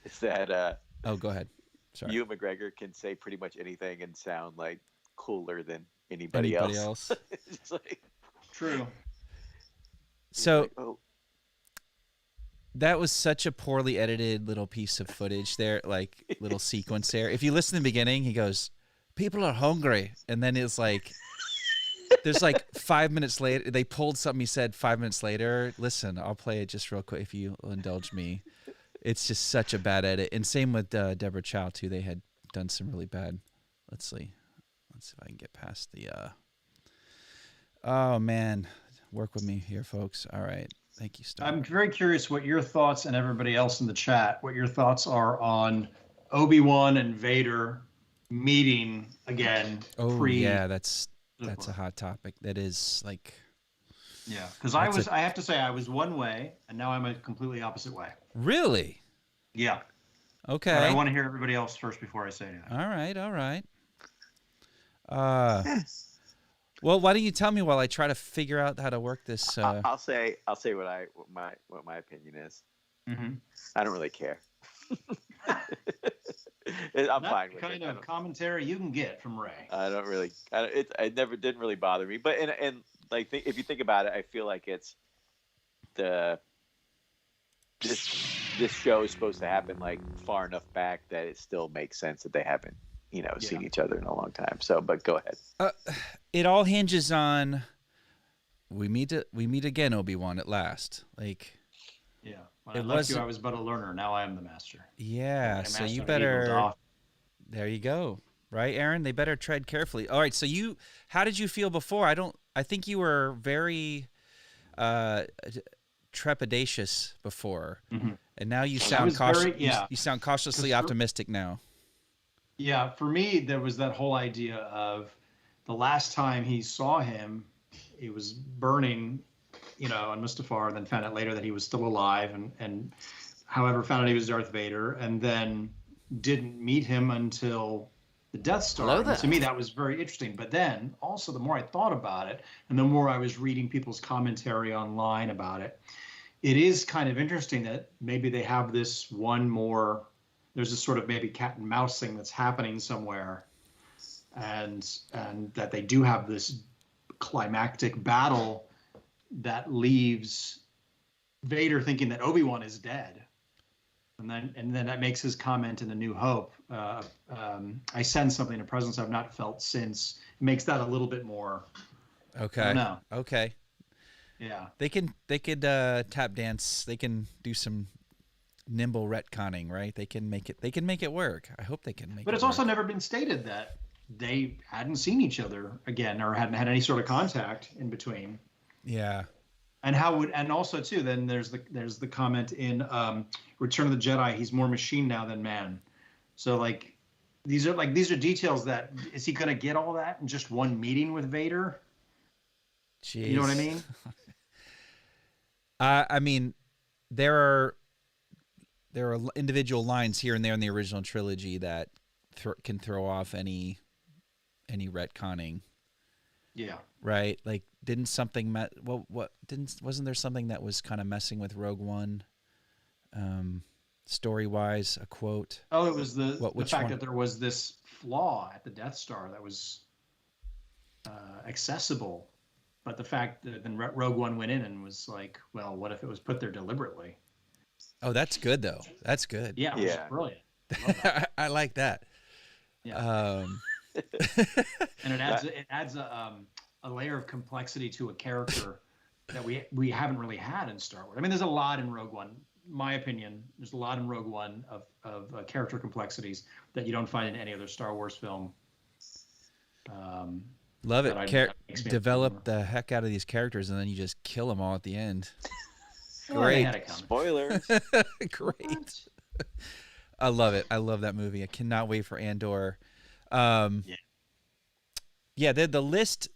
is that oh, go ahead. Sorry. Ewan McGregor can say pretty much anything and sound like cooler than anybody else. It's like, true. So like, oh. That was such a poorly edited little piece of footage there, like little sequence there. If you listen to the beginning, he goes, "People are hungry," and then it's like, there's like 5 minutes later, they pulled something he said 5 minutes later. Listen, I'll play it just real quick if you will indulge me. It's just such a bad edit. And same with Deborah Chow, too. They had done some really bad. Let's see. Let's see if I can get past the... Oh, man. Work with me here, folks. All right. Thank you, Star. I'm very curious what your thoughts and everybody else in the chat, what your thoughts are on Obi-Wan and Vader meeting again. Oh, yeah. That's a hot topic. That is like... Yeah, because I have to say, I was one way, and now I'm a completely opposite way. Really? Yeah. Okay. But I want to hear everybody else first before I say anything. All right. Well, why don't you tell me while I try to figure out how to work this? I'll say what my opinion is. Mm-hmm. I don't really care. I'm fine with it. Kind of commentary you can get from Ray. I don't really. It never didn't really bother me. But and like if you think about it, I feel like it's this show is supposed to happen like far enough back that it still makes sense that they haven't seen each other in a long time. So, but go ahead. It all hinges on we meet again, Obi-Wan, at last. Like, yeah. When I left you, I was but a learner. Now I am the master. Yeah. So you better. There you go. Right, Aaron? They better tread carefully. All right. So how did you feel before? I think you were very trepidatious before, and now you sound cautious. You sound cautiously optimistic now. Yeah, for me, there was that whole idea of the last time he saw him, he was burning, on Mustafar, and then found out later that he was still alive, and however found out he was Darth Vader, and then didn't meet him until the Death Star. And to me, that was very interesting. But then, also, the more I thought about it, and the more I was reading people's commentary online about it, it is kind of interesting that maybe they have this one more. There's this sort of maybe cat and mouse thing that's happening somewhere, and that they do have this climactic battle that leaves Vader thinking that Obi-Wan is dead, and then that makes his comment in A New Hope. I sense something, a presence I've not felt since. It makes that a little bit more. Okay. I don't know. Okay. Yeah. They could tap dance. They can do some nimble retconning, right? They can make it work. I hope they can make it. But it's also never been stated that they hadn't seen each other again or hadn't had any sort of contact in between. Yeah. And also too, then there's the comment in Return of the Jedi, he's more machine now than man. So these are details that, is he going to get all that in just one meeting with Vader? Jeez. You know what I mean? I mean, there are individual lines here and there in the original trilogy that can throw off any retconning. Yeah. Right. Like, didn't something wasn't there something that was kind of messing with Rogue One, story wise? A quote. Oh, it was the fact that there was this flaw at the Death Star that was accessible, but the fact that then Rogue One went in and was like, well, what if it was put there deliberately? Oh, that's good though. That's good. Yeah, it was brilliant. I like that. Yeah. And it adds a layer of complexity to a character that we haven't really had in Star Wars. I mean, there's a lot in Rogue One. My opinion, there's a lot in Rogue One of character complexities that you don't find in any other Star Wars film. Love it. Develop the heck out of these characters, and then you just kill them all at the end. Great. Spoilers. Great. I love it. I love that movie. I cannot wait for Andor. Yeah. The list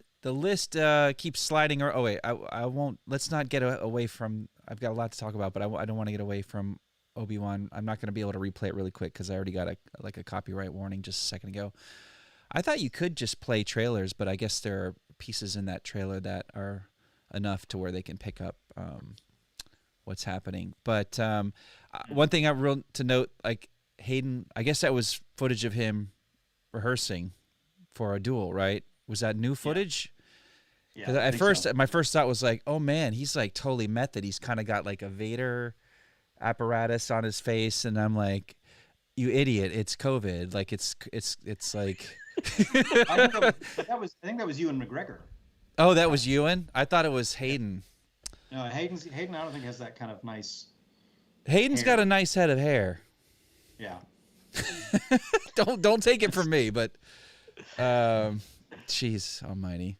keeps sliding. Oh wait, I won't. Let's not get away from. I've got a lot to talk about, but I don't want to get away from Obi-Wan. I'm not going to be able to replay it really quick because I already got a copyright warning just a second ago. I thought you could just play trailers, but I guess there are pieces in that trailer that are enough to where they can pick up what's happening. But one thing I real to note, like Hayden, I guess that was footage of him rehearsing for a duel, right? Was that new footage? Because at first, my first thought was like, oh man, he's like totally method. He's kind of got like a Vader apparatus on his face, and I'm like, you idiot! It's COVID. Like it's like. I think that was Ewan McGregor. Oh, that was Ewan? I thought it was Hayden. No, Hayden. I don't think has that kind of nice. Hayden's got a nice head of hair. Yeah. Don't take it from me, but, jeez almighty.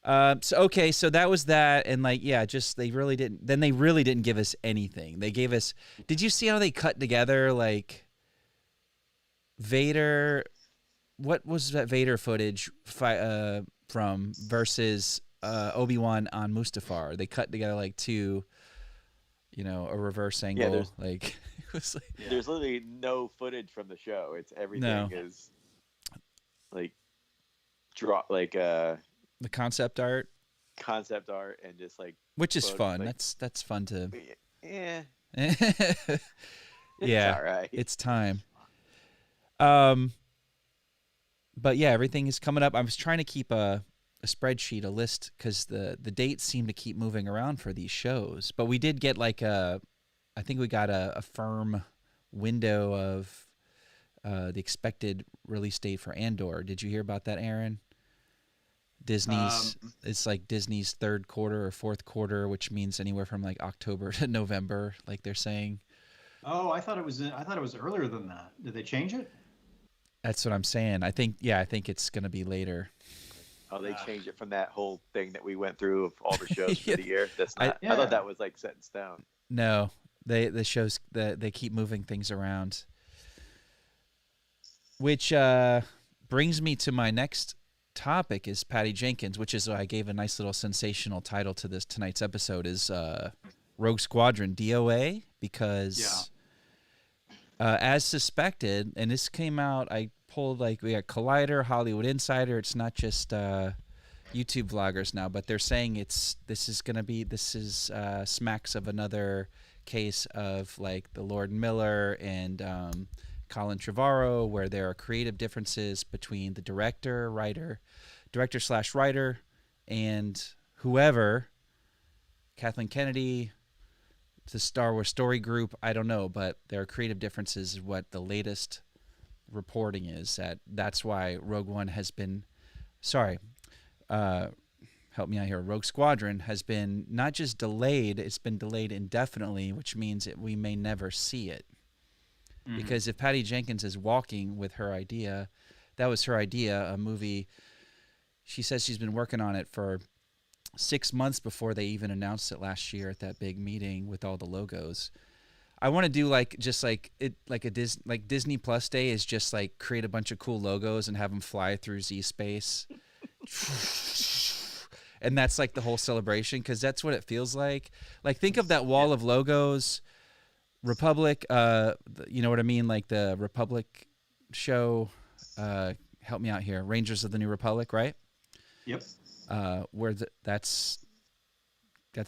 So that was that, and like, yeah, just they really didn't give us anything. They gave us. Did you see how they cut together like Vader? What was that Vader footage from versus Obi-Wan on Mustafar? They cut together like two, a reverse angle. Yeah, like it was like, there's literally no footage from the show. It's everything is like the concept art, and just like which is fun. Like, that's fun to. Yeah. Yeah, all right. It's time. But yeah, everything is coming up. I was trying to keep a spreadsheet, a list, because the dates seem to keep moving around for these shows. But we did get like I think we got a firm window of the expected release date for Andor. Did you hear about that, Aaron? It's like Disney's third quarter or fourth quarter, which means anywhere from like October to November, like they're saying. Oh, I thought it was earlier than that. Did they change it? That's what I'm saying. I think it's going to be later. Oh, they changed it from that whole thing that we went through of all the shows for the year. That's not. I thought that was like set in stone. No, the shows they keep moving things around. Which brings me to my next topic is Patty Jenkins, which is I gave a nice little sensational title to this tonight's episode is Rogue Squadron DOA because. As suspected, and this came out, I pulled we got Collider, Hollywood Insider. It's not just YouTube vloggers now, but they're saying this is smacks of another case of like the Lord Miller and Colin Trevorrow, where there are creative differences between the director/writer, and whoever, Kathleen Kennedy. The Star Wars Story Group, I don't know, but there are creative differences is what the latest reporting is. That's why Rogue One has been, help me out here, Rogue Squadron has been not just delayed, it's been delayed indefinitely, which means we may never see it. Mm-hmm. Because if Patty Jenkins is walking with her idea, that was her idea, a movie, she says she's been working on it for 6 months before they even announced it last year at that big meeting with all the logos. I want to do Disney Plus Day is just like create a bunch of cool logos and have them fly through Z space. And that's like the whole celebration because that's what it feels like. Like think of that wall of logos, Republic, you know what I mean? Like the Republic show, help me out here, Rangers of the New Republic, right? Yep. Where that's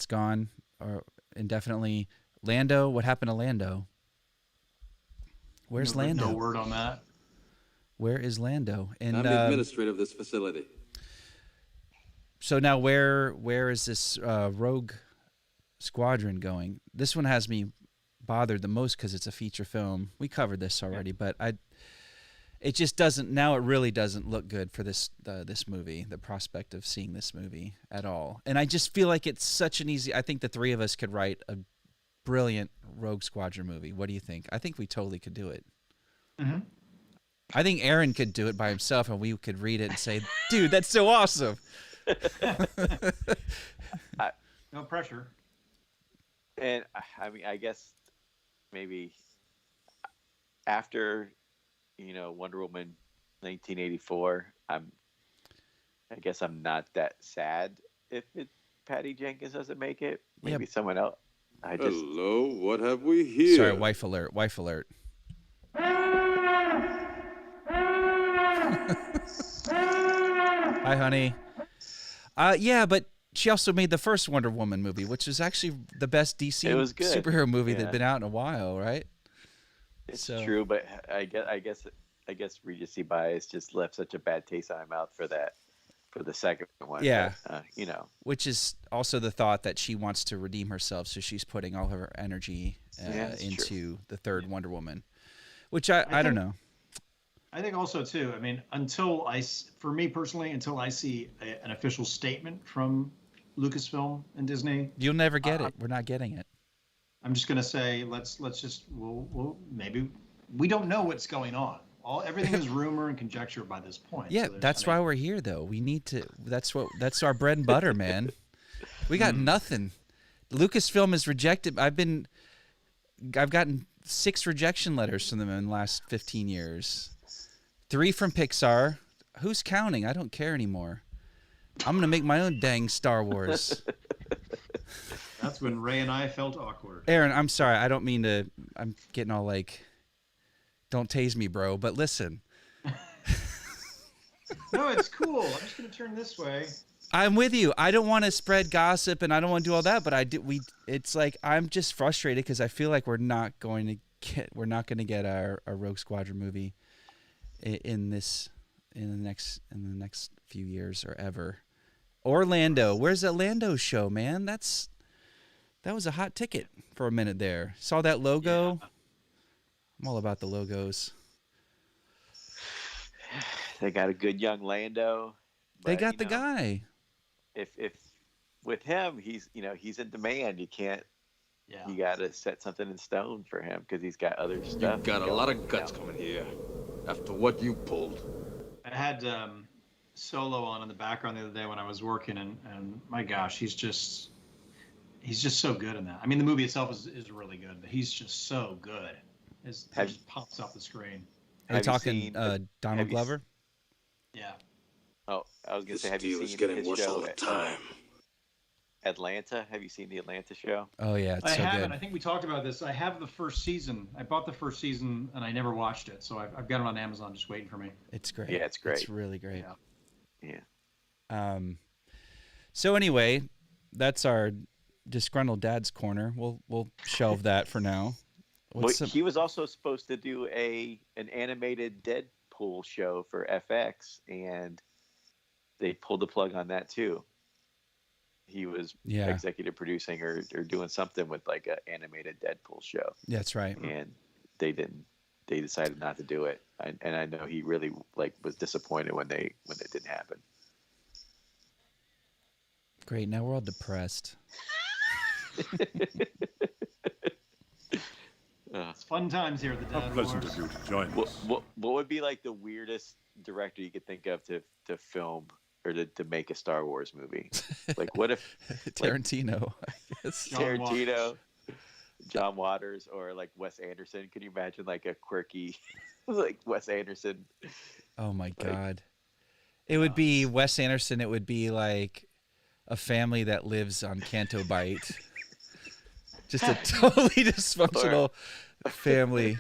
gone or indefinitely. Lando, what happened to Lando? Where's Lando? No word on that. Where is Lando? And I'm the administrator of this facility. So now where is this Rogue Squadron going? This one has me bothered the most because it's a feature film. We covered this already, but it just doesn't. Now it really doesn't look good for this movie. The prospect of seeing this movie at all, and I just feel like it's such an easy. I think the three of us could write a brilliant Rogue Squadron movie. What do you think? I think we totally could do it. Mm-hmm. I think Aaron could do it by himself, and we could read it and say, "Dude, that's so awesome." No pressure. And I mean, I guess maybe after Wonder Woman 1984, I guess I'm not that sad if Patty Jenkins doesn't make it. Maybe someone else. Hello, what have we here? Sorry, wife alert. Wife alert. Hi, honey. Yeah, but she also made the first Wonder Woman movie, which is actually the best DC superhero movie that's been out in a while, right? It's true, but I guess recency bias just left such a bad taste in my mouth for the second one. Yeah, but, which is also the thought that she wants to redeem herself, so she's putting all her energy into the third Wonder Woman, which I don't know. I think also too. I mean, for me personally, until I see an official statement from Lucasfilm and Disney, you'll never get it. We're not getting it. I'm just gonna say we'll maybe we don't know what's going on. Everything is rumor and conjecture by this point. Yeah, so that's why we're here, though. We need to. That's our bread and butter, man. We got nothing. Lucasfilm is rejected. I've gotten 6 rejection letters from them in the last 15 years. 3 from Pixar. Who's counting? I don't care anymore. I'm gonna make my own dang Star Wars. That's when Ray and I felt awkward. Aaron, I'm sorry. I don't mean to. I'm getting all like. Don't tase me, bro. But listen. No, it's cool. I'm just gonna turn this way. I'm with you. I don't want to spread gossip and I don't want to do all that, but it's like I'm just frustrated because I feel like we're not going to get our Rogue Squadron movie in the next few years or ever. Orlando, where's that Lando show, man? That was a hot ticket for a minute there. Saw that logo. Yeah. I'm all about the logos. They got a good young Lando. They got the guy. If with him, he's in demand. You can't. Yeah. You got to set something in stone for him because he's got other stuff. You got a lot of guts coming here after what you pulled. I had Solo on in the background the other day when I was working, and my gosh, he's just so good in that. I mean, the movie itself is really good, but he's just so good. It just pops off the screen. Are you talking Donald Glover? Yeah. Oh, I was gonna say, have you seen his show Atlanta? Have you seen the Atlanta show? Oh yeah, it's I so haven't. good. I think we talked about this. I have the first season. I bought the first season and I never watched it, so I've got it on Amazon, just waiting for me. It's great. Yeah, it's great. It's really great. Yeah. So anyway, that's our disgruntled dad's corner. We'll shelve that for now. He was also supposed to do an animated Deadpool show for FX, and they pulled the plug on that too. He was executive producing or doing something with like an animated Deadpool show. That's right. And they didn't. They decided not to do it, and I know he really was disappointed when it didn't happen. Great. Now we're all depressed. It's fun times here at the Dad How pleasant of you to join us. What would be like the weirdest director you could think of to film or to make a Star Wars movie? Like, what if Tarantino? I guess. Tarantino, John Waters, or like Wes Anderson? Can you imagine like a quirky, like Wes Anderson? Oh my God! It would be Wes Anderson. It would be like a family that lives on Canto Bight. Just a totally dysfunctional family.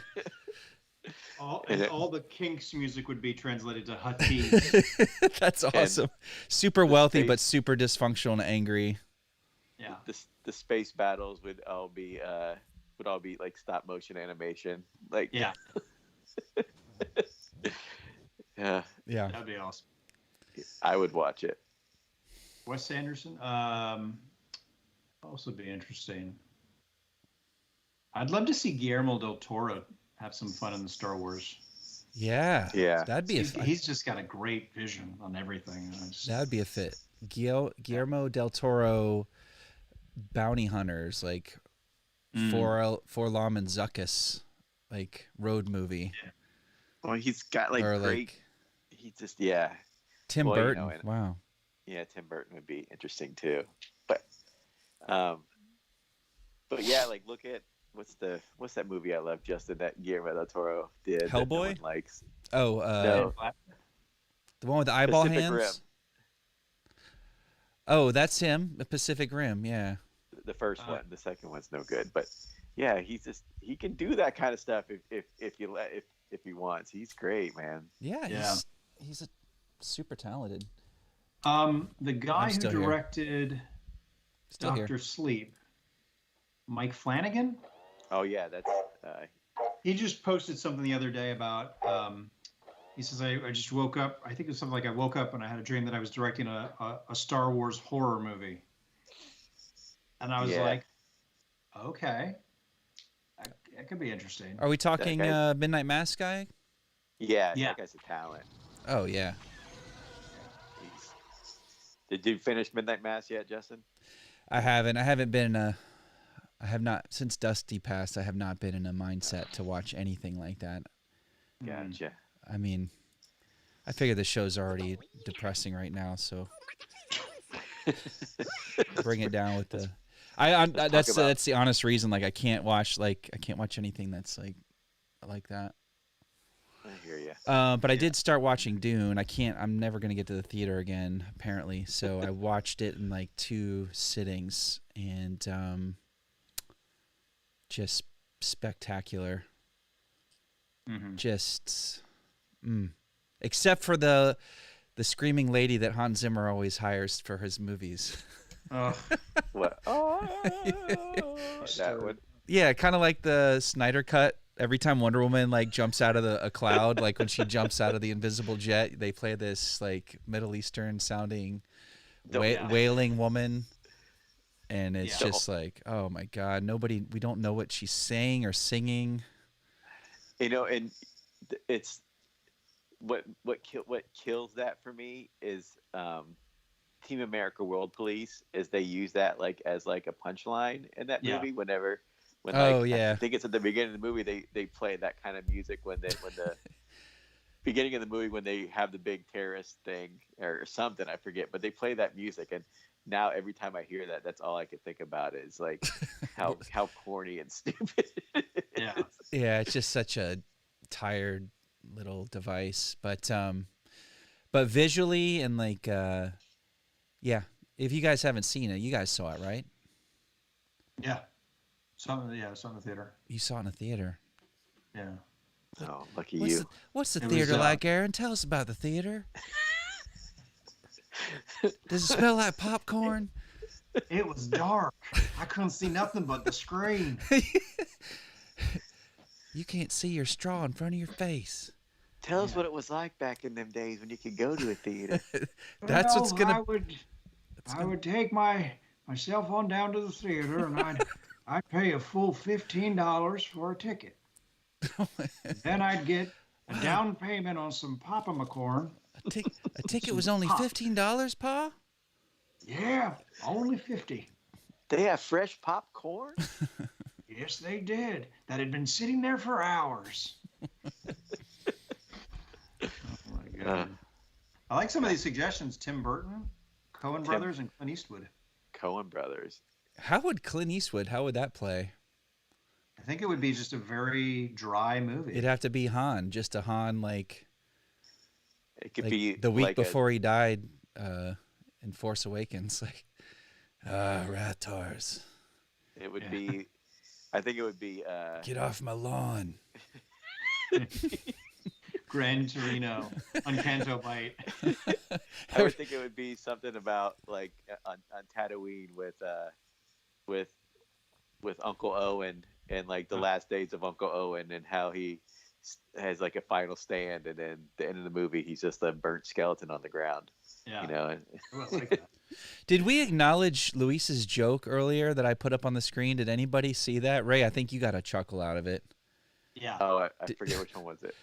All the Kinks music would be translated to Huttese. That's awesome. Super wealthy, but super dysfunctional and angry. Yeah. The space battles would all be like stop motion animation. Like yeah. Yeah. That'd be awesome. I would watch it. Wes Anderson. Also be interesting. I'd love to see Guillermo del Toro have some fun in the Star Wars. Yeah. That'd be he's just got a great vision on everything. That'd be a fit. Guillermo del Toro, bounty hunters like Forlom and Zuckuss, like road movie. Yeah. Well, he's got great. He just Tim Burton. Wow. Yeah, Tim Burton would be interesting too. But yeah, like look at what's that movie I love, Justin, that Guillermo del Toro did? Hellboy? That no one likes. Oh, no. The one with the eyeball Pacific hands? Rim. Oh, that's him. The Pacific Rim, yeah. The first one. The second one's no good. But yeah, he can do that kind of stuff if he wants. He's great, man. Yeah. He's a super talented. The guy who directed Dr. Sleep, Mike Flanagan. Oh yeah, that's. He just posted something the other day about. He says I just woke up. I think it was something like I woke up and I had a dream that I was directing a Star Wars horror movie. And I was like, okay, that could be interesting. Are we talking Midnight Mass guy? Yeah, that guy's a talent. Oh yeah. Did you finish Midnight Mass yet, Justin? I haven't. I have not, since Dusty passed, I have not been in a mindset to watch anything like that. Gotcha. I mean, I figure the show's already depressing right now, so bring it down with the. That's the honest reason. Like I can't watch anything that's like that. I hear you. But I did start watching Dune. I'm never gonna get to the theater again, apparently. So I watched it in like 2 sittings, and just spectacular. Mm-hmm. Except for the screaming lady that Hans Zimmer always hires for his movies. Oh, what? Oh, that one. Yeah, kind of like the Snyder cut. Every time Wonder Woman like jumps out of a cloud, like when she jumps out of the invisible jet, they play this like Middle Eastern sounding wailing woman, and it's just like, oh my God, we don't know what she's saying or singing. You know, and it's what kills that for me is Team America World Police, is they use that like as like a punchline in that movie I think it's at the beginning of the movie they play that kind of music when the beginning of the movie when they have the big terrorist thing or something, I forget, but they play that music, and now every time I hear that, that's all I can think about is like how corny and stupid it is. Yeah, it's just such a tired little device, but visually and like if you guys haven't seen it, you guys saw it, right? Yeah. Saw it in the theater. You saw it in the theater? Yeah. Oh, lucky you. What's the theater like, Aaron? Tell us about the theater. Does it smell like popcorn? It was dark. I couldn't see nothing but the screen. You can't see your straw in front of your face. Tell us what it was like back in them days when you could go to a theater. That's what's gonna. I would take my cell phone down to the theater, and I'd pay a full $15 for a ticket. Then I'd get a down payment on some Pop-A-McCorn. A ticket was only $15, Pa? Yeah, only $50. They have fresh popcorn? Yes, they did. That had been sitting there for hours. Oh my God. I like some of these suggestions. Tim Burton, Coen Brothers, and Clint Eastwood. Coen Brothers. How would Clint Eastwood? How would that play? I think it would be just a very dry movie. It'd have to be Han, just a Han like. It could be the week like before he died in Force Awakens, like Ratars. It would be. I think it would be. Get off my lawn. Gran Torino, Uncanto Bite. I would think it would be something about like on Tatooine with Uncle Owen and like the last days of Uncle Owen and how he has like a final stand, and then at the end of the movie he's just a burnt skeleton on the ground. Yeah. You know. Did we acknowledge Luis's joke earlier that I put up on the screen? Did anybody see that? Ray, I think you got a chuckle out of it. Yeah. Oh, I forget which one was it.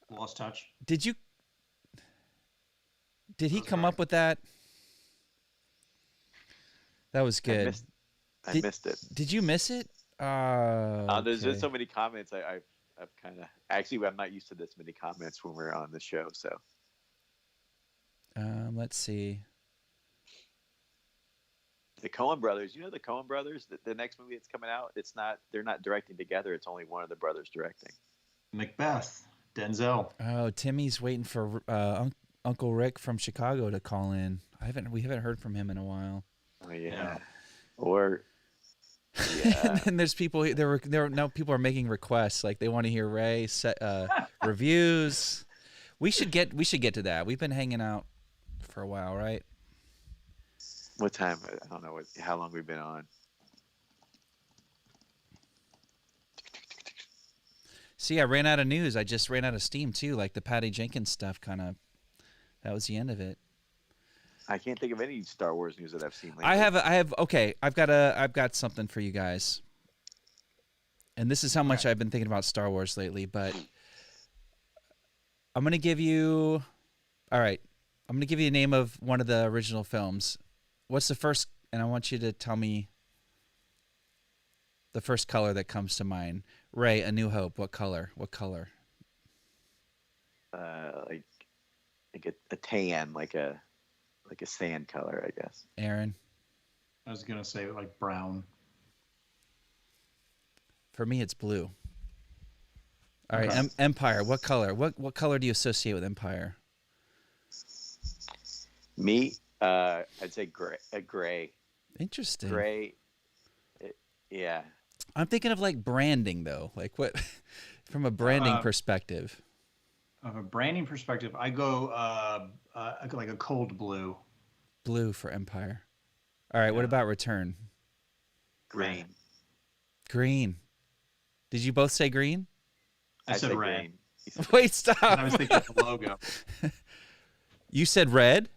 Lost touch. Did he come up with that? That was good. I missed it. Did you miss it? There's just so many comments. I've kind of actually I'm not used to this many comments when we're on the show. So let's see. The Coen Brothers. You know the Coen Brothers. The next movie that's coming out. They're not directing together. It's only one of the brothers directing. Macbeth. Denzel. Oh, Timmy's waiting for Uncle Rick from Chicago to call in. We haven't heard from him in a while. Oh yeah. Or yeah. And then there's people now people are making requests, like they want to hear Ray set reviews. We should get to that. We've been hanging out for a while, right? What time? I don't know how long we've been on. See, I ran out of news. I just ran out of steam too. Like the Patty Jenkins stuff, kind of. That was the end of it. I can't think of any Star Wars news that I've seen lately. I have. Okay, I've got something for you guys. And this is how much I've been thinking about Star Wars lately. But I'm gonna give you. All right, I'm gonna give you the name of one of the original films. What's the first? And I want you to tell me the first color that comes to mind. Ray, A New Hope. What color? What color? Like a tan, like a sand color, I guess. Aaron? I was gonna say like brown. For me, it's blue. All right, Empire. What color? What color do you associate with Empire? Me, I'd say gray. Interesting. Gray. Yeah. I'm thinking of like branding though, like what from a branding perspective. Of a branding perspective, I go like a cold blue. Blue for Empire. All right, what about Return? Green. Green. Did you both say green? I said red. Green. Wait, stop. I was thinking of the logo. You said red?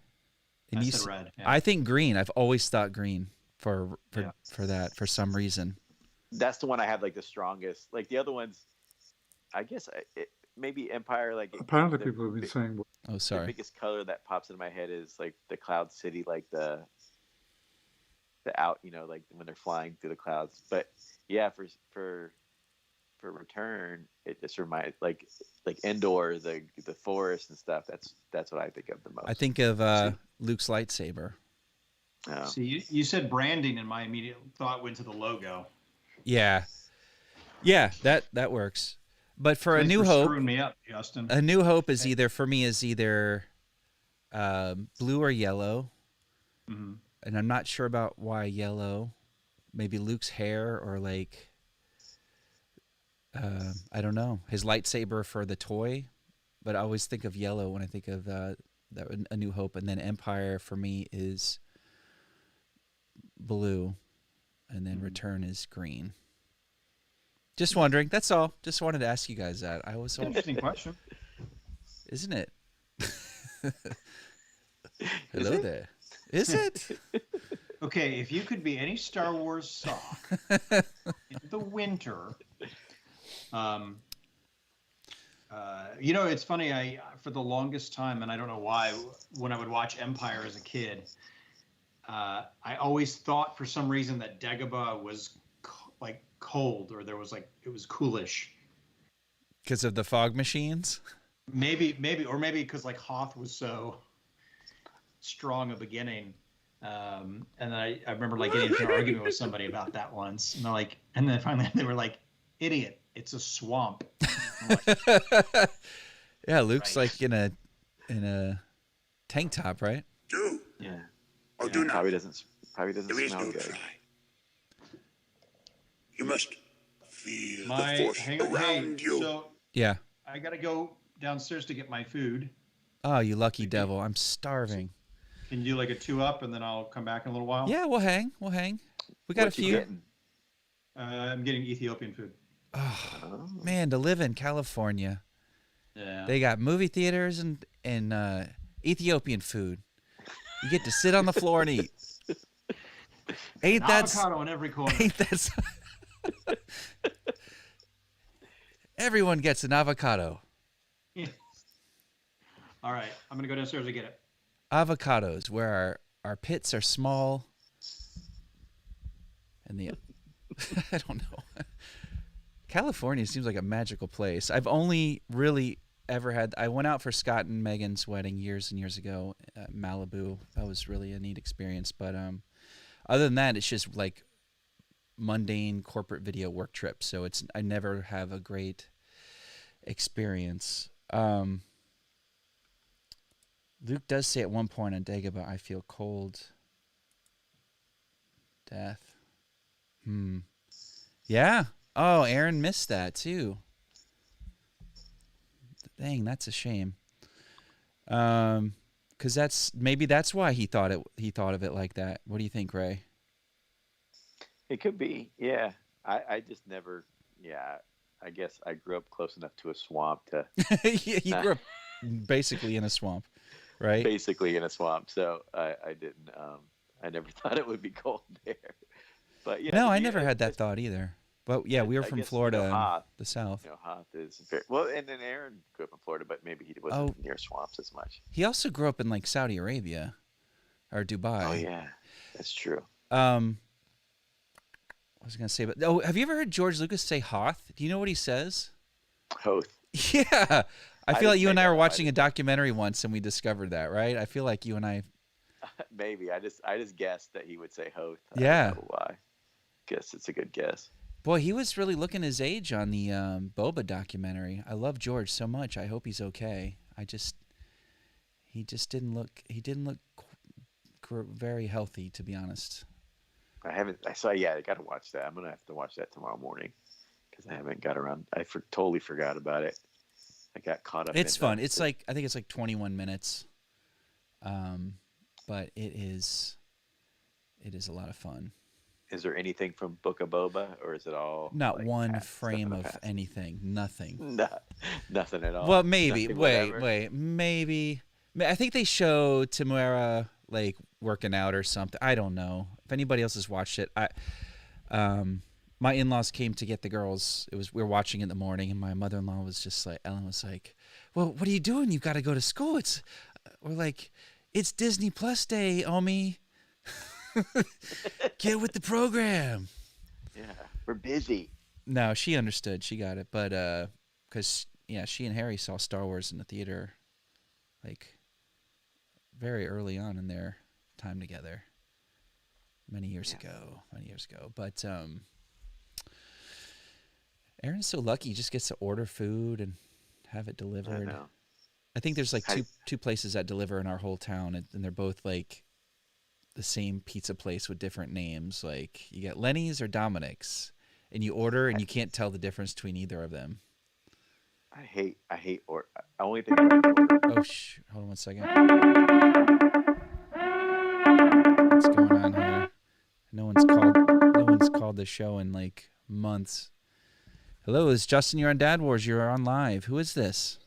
And I said red. Yeah. I think green. I've always thought green for that for some reason. That's the one I have like the strongest. Like the other ones, I guess maybe Empire. Like apparently people have been saying. Oh, sorry. The biggest color that pops into my head is like the Cloud City, like the out, like when they're flying through the clouds. But yeah, for Return, it just reminds like Endor, the forest and stuff. That's what I think of the most. I think of Luke's lightsaber. Oh. See, you said branding, and my immediate thought went to the logo. Yeah, that works. But for Thanks A New for Hope, screwing me up, Justin. A New Hope is either blue or yellow, and I'm not sure about why yellow. Maybe Luke's hair or like I don't know, his lightsaber for the toy. But I always think of yellow when I think of A New Hope, and then Empire for me is blue, and then Return is green. Just wondering. That's all. Just wanted to ask you guys that. I was interesting question, isn't it? Hello there. Is it? Okay, if you could be any Star Wars sock in the winter, it's funny. I for the longest time, and I don't know why, when I would watch Empire as a kid, I always thought for some reason that Dagobah was like cold, or there was like it was coolish. Because of the fog machines? Maybe because like Hoth was so strong a beginning. And I remember like getting into an argument with somebody about that once, and then finally they were like, "Idiot, it's a swamp." Like, yeah, Luke's like in a tank top, right? Yeah. Oh, do not. Probably doesn't smell good. Try. You must feel the force around you. So yeah, I gotta go downstairs to get my food. Oh, you lucky devil! I'm starving. Can you do like a 2-up, and then I'll come back in a little while? Yeah, we'll hang. We got a few. I'm getting Ethiopian food. Oh, man, to live in California. Yeah. They got movie theaters and Ethiopian food. You get to sit on the floor and eat. Ain't that avocado in every corner? Ain't that everyone gets an avocado. Yeah. All right, I'm gonna go downstairs to get it. Avocados, where our pits are small, and I don't know. California seems like a magical place. I've only really ever had. I went out for Scott and Megan's wedding years and years ago at Malibu. That was really a neat experience. But other than that, it's just like mundane corporate video work trips. So I never have a great experience. Luke does say at one point on Dagobah, "I feel cold." Death. Yeah. Oh, Aaron missed that too. Dang, that's a shame. because that's why he thought of it like that. What do you think, Ray? It could be, yeah. I just never, yeah. I guess I grew up close enough to a swamp to. Yeah, you grew up basically in a swamp, right? Basically in a swamp, so I didn't. I never thought it would be cold there. But yeah. No, I never had that thought either. But yeah, we were from Florida, Hoth, the South. Hoth is very well, and then Aaron grew up in Florida, but maybe he wasn't near swamps as much. He also grew up in like Saudi Arabia, or Dubai. Oh yeah, that's true. I was gonna say, but have you ever heard George Lucas say Hoth? Do you know what he says? Hoth. Yeah, I feel like you and I were watching a documentary once, and we discovered that, right? I feel like you and I. Maybe I just guessed that he would say Hoth. Yeah. I don't know why. Guess it's a good guess. Boy, he was really looking his age on the Boba documentary. I love George so much. I hope he's okay. He didn't look very healthy, to be honest. I got to watch that. I'm gonna have to watch that tomorrow morning because I haven't got around. I totally forgot about it. I got caught up. It's fun. It's like I think it's like 21 minutes, but it is a lot of fun. Is there anything from Book of Boba, or is it all not like one frame of anything? Nothing. Nothing at all. Well, maybe. Nothing, wait. Maybe. I think they show Tamara like working out or something. I don't know. If anybody else has watched it, my in-laws came to get the girls. We were watching it in the morning, and my mother-in-law was just like, Ellen was like, "Well, what are you doing? You've got to go to school." We're like, "It's Disney Plus Day, Omi." Get with the program. Yeah, we're busy. No, she understood. She got it. But because she and Harry saw Star Wars in the theater, like very early on in their time together, many years ago. But Aaron's so lucky; he just gets to order food and have it delivered. I know. I think there's like two places that deliver in our whole town, and they're both like the same pizza place with different names. Like you get Lenny's or Dominic's, and you order and you can't tell the difference between either of them. I hate order. I only think. Oh hold on one second. What's going on here? No one's called the show in like months. Hello, it's Justin. You're on Dad Wars. You're on live. Who is this?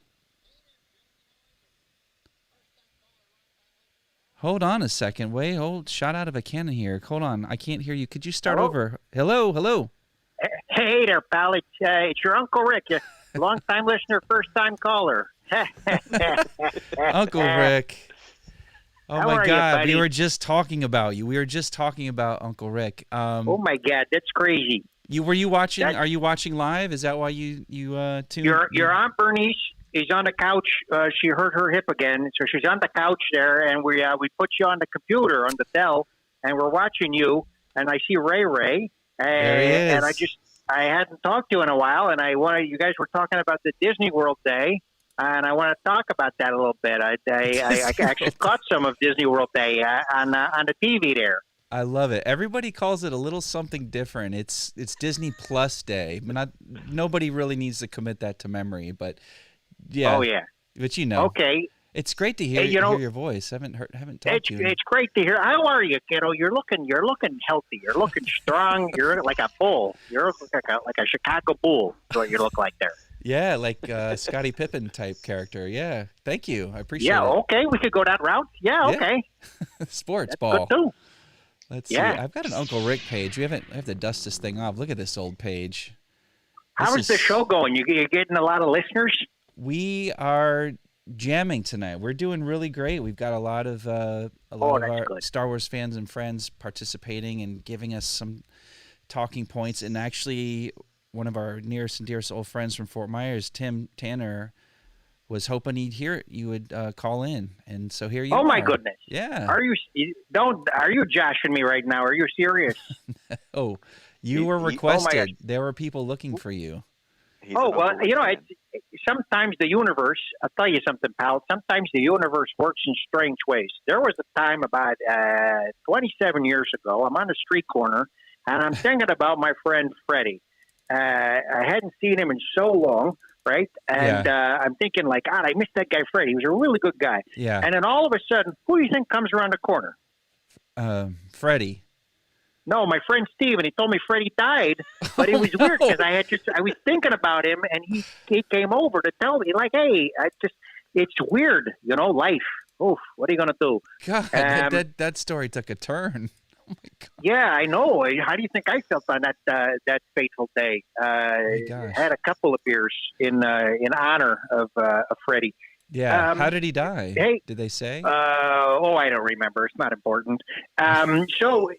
Hold on a second. Shot out of a cannon here. Hold on. I can't hear you. Could you start over? Hello. Hey there, pal. It's your Uncle Rick. Long-time listener, first-time caller. Uncle Rick. Oh, How my are God. you, We were just talking about you. We were just talking about Uncle Rick. Oh, my God. That's crazy. Are you watching live? Is that why you tuned? Your Aunt Bernice is on the couch. She hurt her hip again, so she's on the couch there, and we put you on the computer on the Dell, and we're watching you. And I see Ray, there he is. And I hadn't talked to you in a while, and you guys were talking about the Disney World Day, and I want to talk about that a little bit. I actually caught some of Disney World Day on the TV there. I love it. Everybody calls it a little something different. It's Disney Plus Day. Nobody really needs to commit that to memory, but. Yeah. Oh yeah. But okay. It's great to hear your voice. I haven't talked to you. It's great to hear. How are you, kiddo? You're looking healthy. You're looking strong. You're like a bull. You're like a Chicago bull. That's what you look like there. Yeah, like Scottie Pippen type character. Yeah. Thank you. I appreciate it. Yeah. Okay. We could go that route. Yeah. Okay. Sports That's ball. Good too. Let's see. I've got an Uncle Rick page. I have to dust this thing off. Look at this old page. How's the show going? You're getting a lot of listeners? We are jamming tonight. We're doing really great. We've got a lot of our Star Wars fans and friends participating and giving us some talking points. And actually, one of our nearest and dearest old friends from Fort Myers, Tim Tanner, was hoping you would call in. And so here you are. Oh my goodness! Yeah. Are you joshing me right now? Are you serious? Oh, you were requested. There were people looking for you. Well, sometimes the universe, I'll tell you something, pal. Sometimes the universe works in strange ways. There was a time about 27 years ago, I'm on a street corner, and I'm thinking about my friend Freddie. I hadn't seen him in so long, right? And I'm thinking, like, God, I missed that guy, Freddie. He was a really good guy. Yeah. And then all of a sudden, who do you think comes around the corner? Freddie. No, my friend Steve, and he told me Freddie died. But it was weird because I was thinking about him, and he came over to tell me, like, hey, it's weird, life. Oof, what are you gonna do? God, that story took a turn. Oh my God. Yeah, I know. How do you think I felt on that fateful day? Had a couple of beers in honor of Freddie. Yeah. How did he die? Hey, did they say? I don't remember. It's not important. So,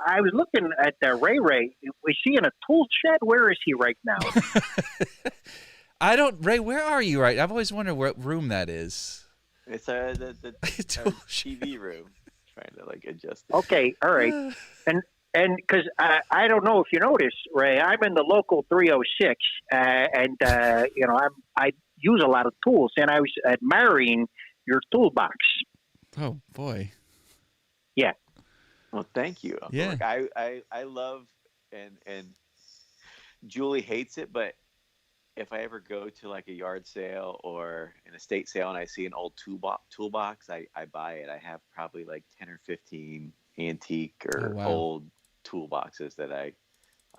I was looking at Ray Ray. Was he in a tool shed? Where is he right now? Ray, where are you right? I've always wondered what room that is. It's the TV room. Trying to adjust it. Okay, all right. And because I don't know if you noticed, Ray, I'm in the local 306, and I use a lot of tools, and I was admiring your toolbox. Oh boy. Yeah. Well, thank you. Yeah. Look, I love and Julie hates it, but if I ever go to a yard sale or an estate sale and I see an old toolbox, I buy it. I have probably 10 or 15 antique or old toolboxes that I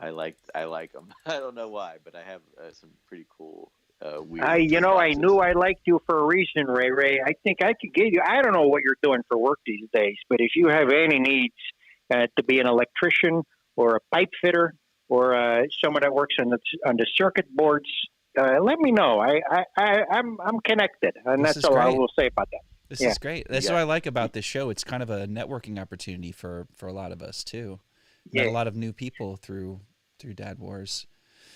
like. I like them. I don't know why, but I have some pretty cool weird. I knew I liked you for a reason, Ray Ray. I think I could give you. I don't know what you're doing for work these days, but if you have any needs to be an electrician or a pipe fitter or someone that works on the circuit boards, let me know. I'm connected, and that's all I will say about that. This is great. That's what I like about this show. It's kind of a networking opportunity for a lot of us too. Met a lot of new people through Dad Wars.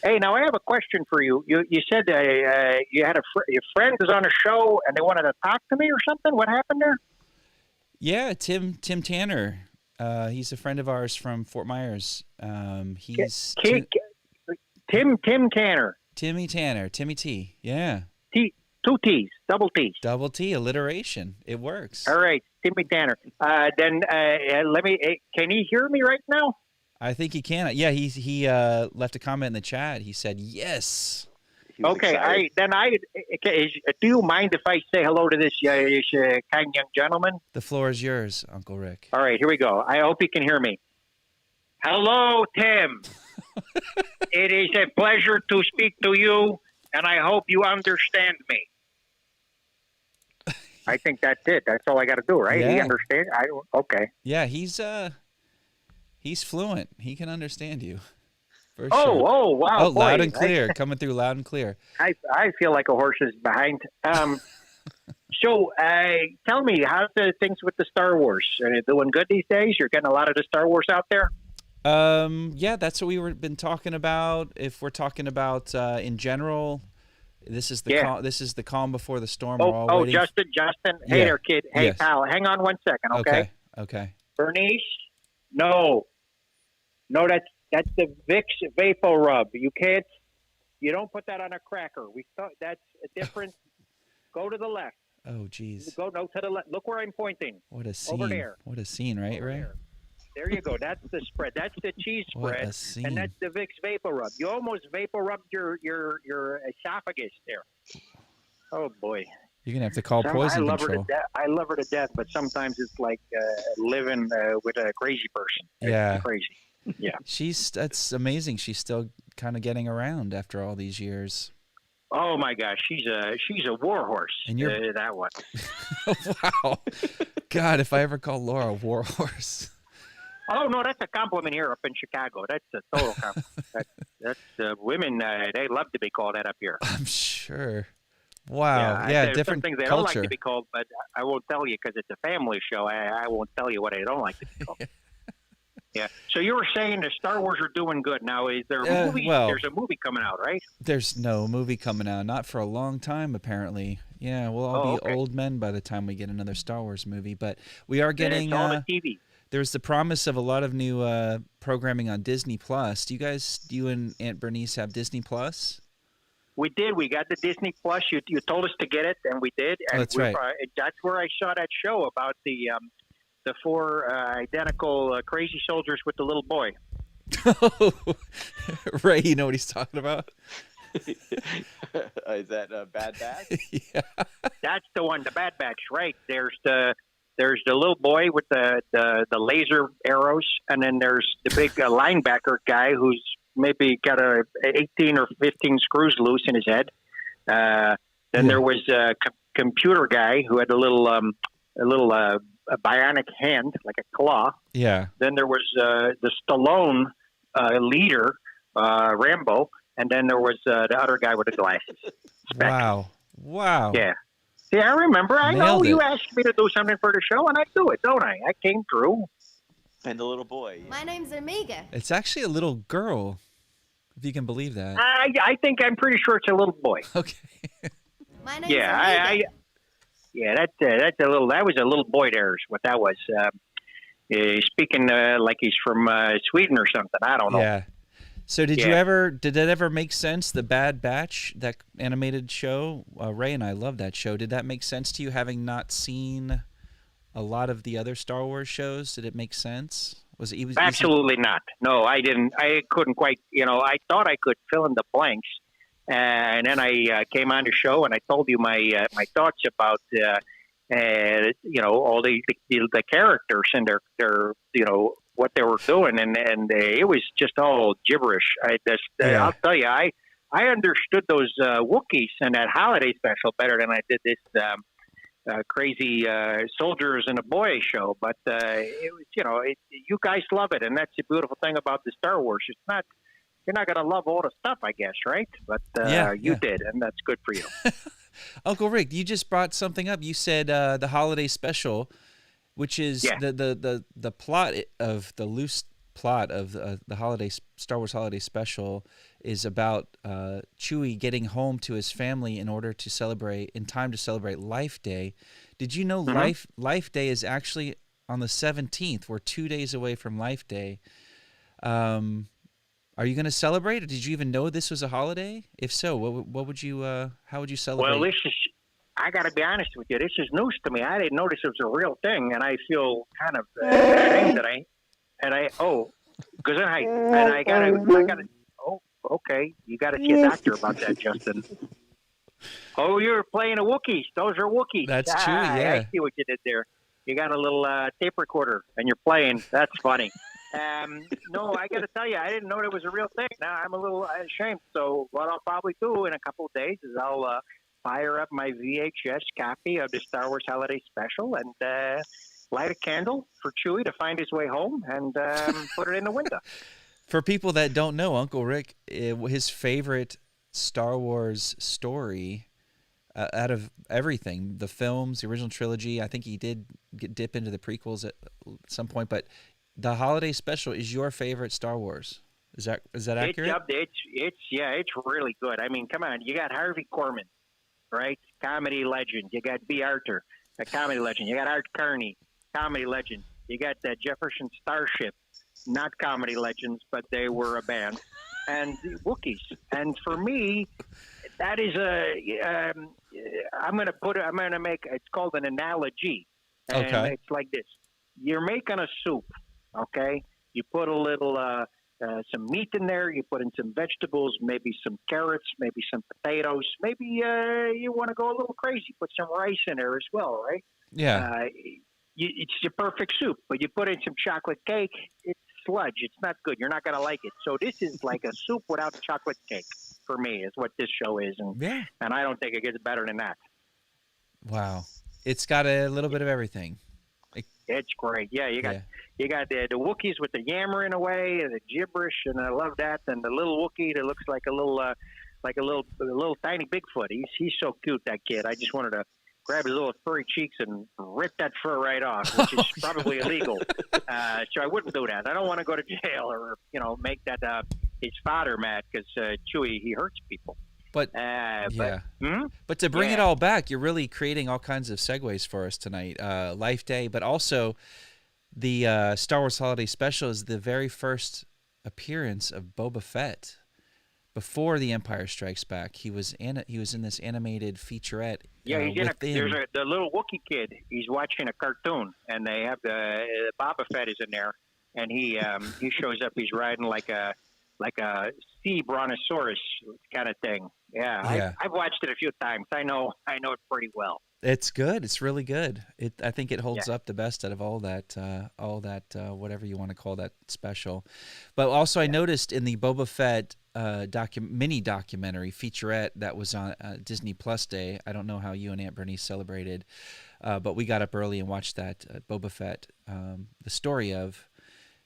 Hey, now I have a question for you. You said you had your friend was on a show and they wanted to talk to me or something. What happened there? Yeah, Tim Tanner. He's a friend of ours from Fort Myers. He's Tim Tanner. Timmy Tanner. Timmy T. Yeah. Two T's. Double T's. Double T. Alliteration. It works. All right. Timmy Tanner. Then let me. Can he hear me right now? I think he can. Yeah. He left a comment in the chat. He said yes. Okay. Do you mind if I say hello to this kind young gentleman? The floor is yours, Uncle Rick. All right. Here we go. I hope he can hear me. Hello, Tim. It is a pleasure to speak to you, and I hope you understand me. I think that's it. That's all I got to do, right? Yeah. He understands? Okay. Yeah, he's fluent. He can understand you. For sure. Oh, wow. Oh, loud and clear. Coming through loud and clear. I feel like a horse is behind. So, tell me, how's the things with the Star Wars? Are they doing good these days? You're getting a lot of the Star Wars out there? Yeah, that's what been talking about. If we're talking about in general, this is the calm before the storm. Justin. Hey there, kid. Hey, pal. Hang on 1 second, okay? Okay. Bernice, no, that's the Vicks Vapor Rub. You don't put that on a cracker. That's a different. Go to the left. Oh, geez. To the left. Look where I'm pointing. What a scene. Over there. What a scene, right, Ray? There you go. That's the spread. That's the cheese spread. What a scene. And that's the Vicks Vapor Rub. You almost vapor rubbed your esophagus there. Oh, boy. You're going to have to call poison control. I love her to death, but sometimes it's like living with a crazy person. Yeah. It's crazy. Yeah. That's amazing. She's still kind of getting around after all these years. Oh my gosh, she's a war horse. And you're that one. Wow. God, if I ever call Laura a war horse. Oh no, that's a compliment here up in Chicago. That's a total compliment. that's women. They love to be called that up here. I'm sure. Wow. Yeah, different some things they culture. don't like to be called, but I won't tell you because it's a family show. I won't tell you what I don't like to be called. Yeah. So you were saying the Star Wars are doing good. Now, is there a movie? There's a movie coming out, right? There's no movie coming out. Not for a long time, apparently. Yeah, we'll all be old men by the time we get another Star Wars movie. But we are getting... It's on the TV. There's the promise of a lot of new programming on Disney+. Do you and Aunt Bernice have Disney+? We did. We got the Disney+. You told us to get it, and we did. And that's right. That's where I saw that show about the four identical crazy soldiers with the little boy. Ray, you know what he's talking about? Is that Bad Batch? Yeah. That's the one, the Bad Batch, right? There's the little boy with the laser arrows, and then there's the big linebacker guy who's maybe got 18 or 15 screws loose in his head. Then there was a computer guy who had a little bionic hand, like a claw. Yeah. Then there was the Stallone leader, Rambo, and then there was the other guy with the glasses. Wow. Yeah. Yeah, I remember. I know Nailed you it. asked me to do something for the show, and I do it, don't I? I came through. And the little boy. My name's Omega. It's actually a little girl, if you can believe that. I think I'm pretty sure it's a little boy. Okay. My name's Yeah, Omega. that's a little. That was a little boy there. Is what that was. Speaking like he's from Sweden or something. I don't know. Yeah. So did it ever make sense, the Bad Batch, that animated show? Ray and I love that show. Did that make sense to you, having not seen a lot of the other Star Wars shows? Did it make sense? Was it Absolutely not. No, I didn't. I couldn't quite. I thought I could fill in the blanks, and then I came on the show and I told you my thoughts about all the characters and their what they were doing, and it was just all gibberish. I'll tell you, I understood those Wookiees and that holiday special better than I did this crazy soldiers and a boy show. But it was, you guys love it, and that's the beautiful thing about the Star Wars. It's not. You're not going to love all the stuff, I guess, right? But you did, and that's good for you. Uncle Rick, you just brought something up. You said the holiday special, which is the plot of the loose plot of the Star Wars holiday special is about Chewie getting home to his family in order to celebrate Life Day. Did you know Life Day is actually on the 17th? We're 2 days away from Life Day. Are you going to celebrate, or did you even know this was a holiday? If so, what would you? How would you celebrate? Well, I got to be honest with you. This is news to me. I didn't know this was a real thing, and I feel kind of ashamed that I got to. Oh, okay. You got to see a doctor about that, Justin. Oh, you're playing a Wookiees. Those are Wookiees. That's true. Yeah. I see what you did there. You got a little tape recorder, and you're playing. That's funny. No, I got to tell you, I didn't know it was a real thing. Now I'm a little ashamed. So what I'll probably do in a couple of days is I'll fire up my VHS copy of the Star Wars Holiday Special and light a candle for Chewie to find his way home and put it in the window. For people that don't know, Uncle Rick, his favorite Star Wars story out of everything, the films, the original trilogy, I think he did dip into the prequels at some point, but the holiday special is your favorite Star Wars. Is that accurate? It's really good. I mean, come on, you got Harvey Korman, right? Comedy legend. You got B. Arthur, a comedy legend. You got Art Carney, comedy legend. You got Jefferson Starship, not comedy legends, but they were a band, and the Wookiees. And for me, that is I'm going to make. It's called an analogy, and it's like this: you're making a soup. Okay, you put a little some meat in there. You put in some vegetables, maybe some carrots, maybe some potatoes. Maybe you want to go a little crazy. Put some rice in there as well, right? Yeah. It's your perfect soup, but you put in some chocolate cake. It's sludge. It's not good. You're not going to like it. So this is like a soup without chocolate cake for me. Is what this show is, and I don't think it gets better than that. Wow, it's got a little bit of everything. It's great. Yeah, you got the Wookiees with the yammering away and the gibberish, and I love that. And the little Wookiee that looks like a little tiny Bigfoot. He's so cute, that kid. I just wanted to grab his little furry cheeks and rip that fur right off, which is probably illegal. So I wouldn't do that. I don't want to go to jail or make that his father mad because Chewie, he hurts people. But but to bring it all back, you're really creating all kinds of segues for us tonight. Life Day, but also the Star Wars Holiday Special is the very first appearance of Boba Fett. Before The Empire Strikes Back, he was in this animated featurette. Yeah, there's the little Wookiee kid. He's watching a cartoon, and they have Boba Fett is in there, and he shows up. He's riding like a like a sea brontosaurus kind of thing. Yeah. I've watched it a few times. I know it pretty well. It's good. It's really good. I think it holds up the best out of all that, whatever you want to call that special. But also, I noticed in the Boba Fett mini documentary featurette that was on Disney Plus Day. I don't know how you and Aunt Bernice celebrated, but we got up early and watched that Boba Fett, the story of,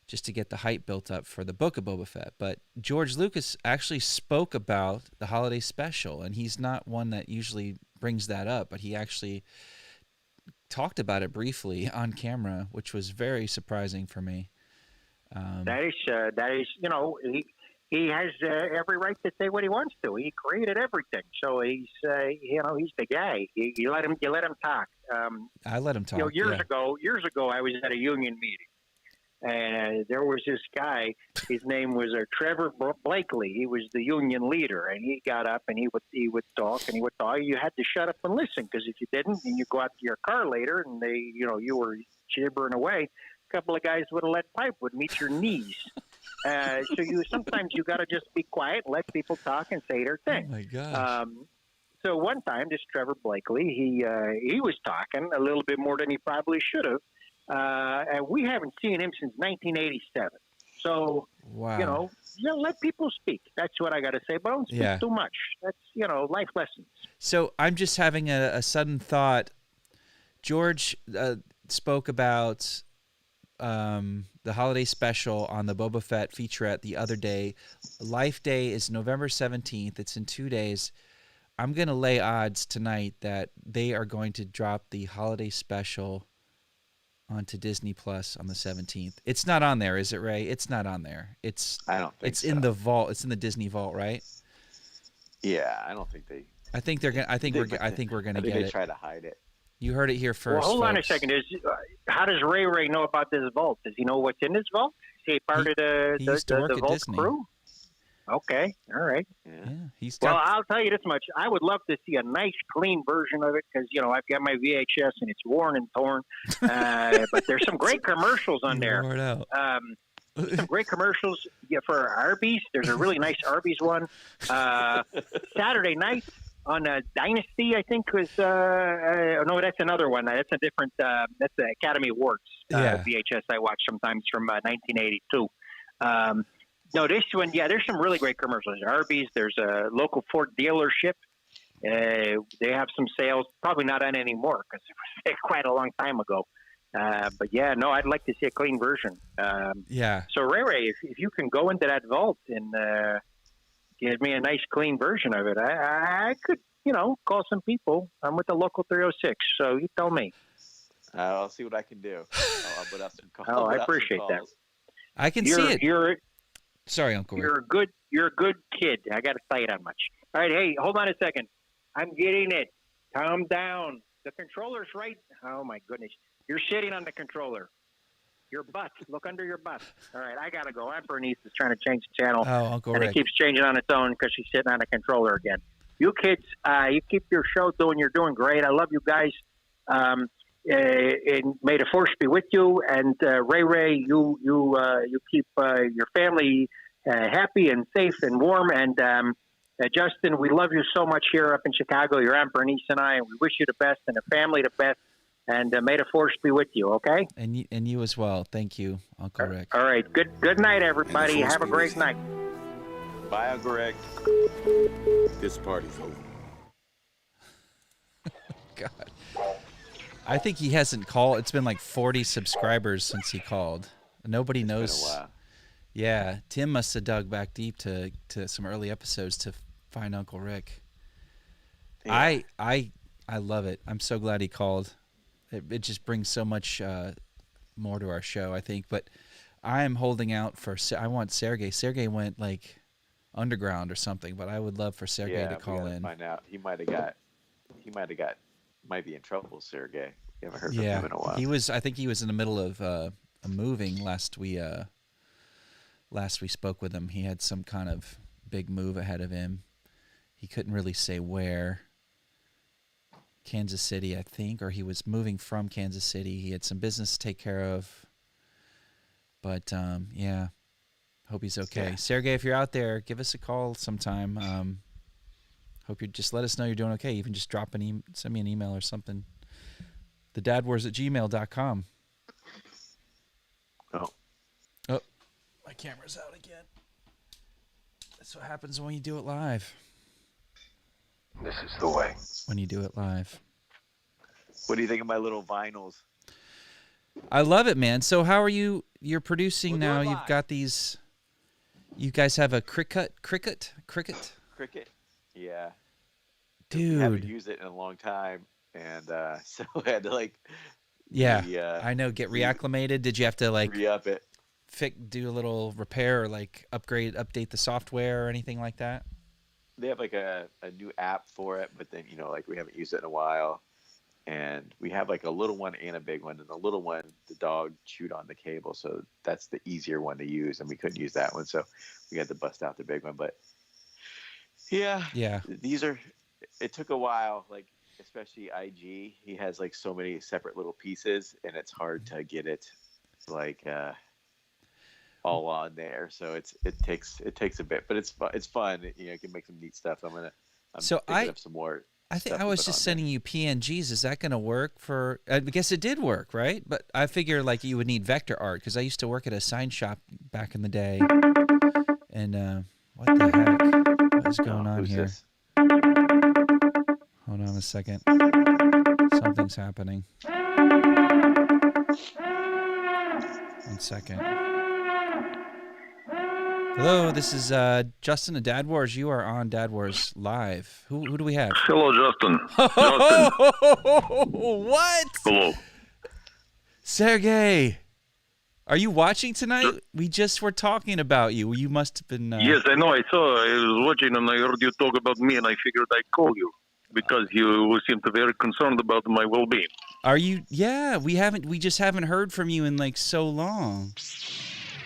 just to get the hype built up for the book of Boba Fett. But George Lucas actually spoke about the holiday special, and he's not one that usually brings that up, but he actually talked about it briefly on camera, which was very surprising for me. That is, he has every right to say what he wants to. He created everything, so he's the guy. You let him talk. I let him talk. Years ago, I was at a union meeting. And there was this guy, his name was Trevor Blakely. He was the union leader, and he got up and he would talk. You had to shut up and listen, because if you didn't, and you go out to your car later, and you were gibbering away, a couple of guys with a lead pipe would meet your knees. So sometimes you got to just be quiet and let people talk and say their thing. Oh my gosh. So one time, this Trevor Blakely, he was talking a little bit more than he probably should have. And we haven't seen him since 1987. So, wow. Let people speak. That's what I got to say. But don't speak too much. That's, life lessons. So I'm just having a sudden thought. George spoke about the holiday special on the Boba Fett featurette the other day. Life Day is November 17th. It's in 2 days. I'm going to lay odds tonight that they are going to drop the holiday special onto Disney Plus on the 17th. It's not on there, is it, Ray? It's not on there. I don't think it's so. In the vault. It's in the Disney vault, right? Yeah, I don't think they. I think they're gonna. I think we're gonna get it. They try to hide it. You heard it here first. Well, hold on a folks. second. How does Ray know about this vault? Does he know what's in this vault? Is he part of the used to work at vault Disney. crew? Okay, all right. Yeah, Well, I'll tell you this much. I would love to see a nice, clean version of it, because, I've got my VHS and it's worn and torn. But there's some great commercials on there. Wore it out. Some great commercials for Arby's. There's a really nice Arby's one. Saturday night on Dynasty, I think, was no, that's another one. That's a different. That's the Academy Awards VHS I watch sometimes from 1982. No, this one, there's some really great commercials. Arby's, there's a local Ford dealership. They have some sales, probably not on anymore, because it was quite a long time ago. But I'd like to see a clean version. So Ray, if you can go into that vault and give me a nice clean version of it, I could, call some people. I'm with the local 306, so you tell me. I'll see what I can do. I'll put out some calls. Oh, I appreciate that. I can see it. Sorry, Uncle Rick. You're a good kid. I got to tell you that much. All right, hey, hold on a second. I'm getting it. Calm down. The controller's right. Oh my goodness, you're sitting on the controller. Your butt. Look under your butt. All right, I gotta go. Aunt Bernice is trying to change the channel. Oh, Uncle Rick. And it keeps changing on its own because she's sitting on the controller again. You kids, you keep your show doing. You're doing great. I love you guys. And may the force be with you. And Ray, you keep your family happy and safe and warm. And Justin, we love you so much here up in Chicago. Your Aunt Bernice and I, and we wish you the best and the family the best. And may the force be with you. Okay. And you as well. Thank you, Uncle Rick. All right. Good night, everybody. Have a great night. Bye, Uncle Rick. This party's over. God. I think he hasn't called. It's been like 40 subscribers since he called. Nobody knows. It's been a while. Yeah, Tim must have dug back deep to some early episodes to find Uncle Rick. Yeah. I love it. I'm so glad he called. It just brings so much more to our show, I think. But I am holding out for. I want Sergey. Sergey went like underground or something, but I would love for Sergey to call in. Find out. He might be in trouble, Sergey. We haven't heard from him in a while. He was. I think he was in the middle of moving last we spoke with him. He had some kind of big move ahead of him. He couldn't really say where. Kansas City, I think, or he was moving from Kansas City. He had some business to take care of. But, yeah. Hope he's okay. Yeah. Sergey, if you're out there, give us a call sometime. Hope you just let us know you're doing okay. Even just send me an email or something. thedadwars@gmail.com. Oh, my camera's out again. That's what happens when you do it live. This is the way. When you do it live. what do you think of my little vinyls? I love it, man. So how are you? You're producing now. You've got these. You guys have a cricket. Cricket. Yeah. Dude. We haven't used it in a long time, and so I had to Yeah, I know. Get reacclimated. Did you have to re-up it? Do a little repair or update the software or anything like that? They have a new app for it, but then we haven't used it in a while, and we have a little one and a big one. And the little one, the dog chewed on the cable, so that's the easier one to use, and we couldn't use that one, so we had to bust out the big one. But yeah, these are. It took a while, especially IG. He has so many separate little pieces, and it's hard to get it all on there. So it takes a bit, but it's fun. You can make some neat stuff. I'm thinking of some more. I think I was just sending you PNGs. Is that going to work for? I guess it did work, right? But I figure you would need vector art because I used to work at a sign shop back in the day. And what the heck? What is going on here? This? Hold on a second. Something's happening. 1 second. Hello, this is Justin of Dad Wars. You are on Dad Wars Live. Who do we have? Hello, Justin. What? Hello. Sergey, are you watching tonight? We just were talking about you. You must have been... Yes, I know. I was watching and I heard you talk about me and I figured I'd call you because you seem to be very concerned about my well-being. Are you? Yeah, we just haven't heard from you in so long.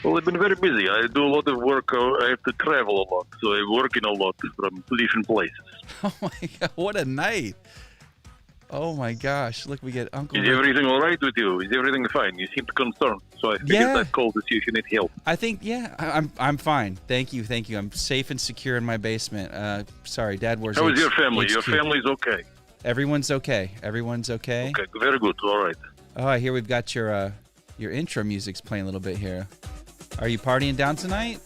Well, I've been very busy. I do a lot of work. I have to travel a lot, so I'm working a lot from different places. Oh, my God. What a night. Oh, my gosh. Look, we get Uncle Is everything all right with you? Is everything fine? You seem concerned, so I figured I'd call to see if you need help. I think, I'm fine. Thank you. I'm safe and secure in my basement. Sorry, Dad Wars. How is your family? HQ. Your family's okay? Everyone's okay. Okay, very good. All right. Oh, I hear we've got your intro music's playing a little bit here. Are you partying down tonight?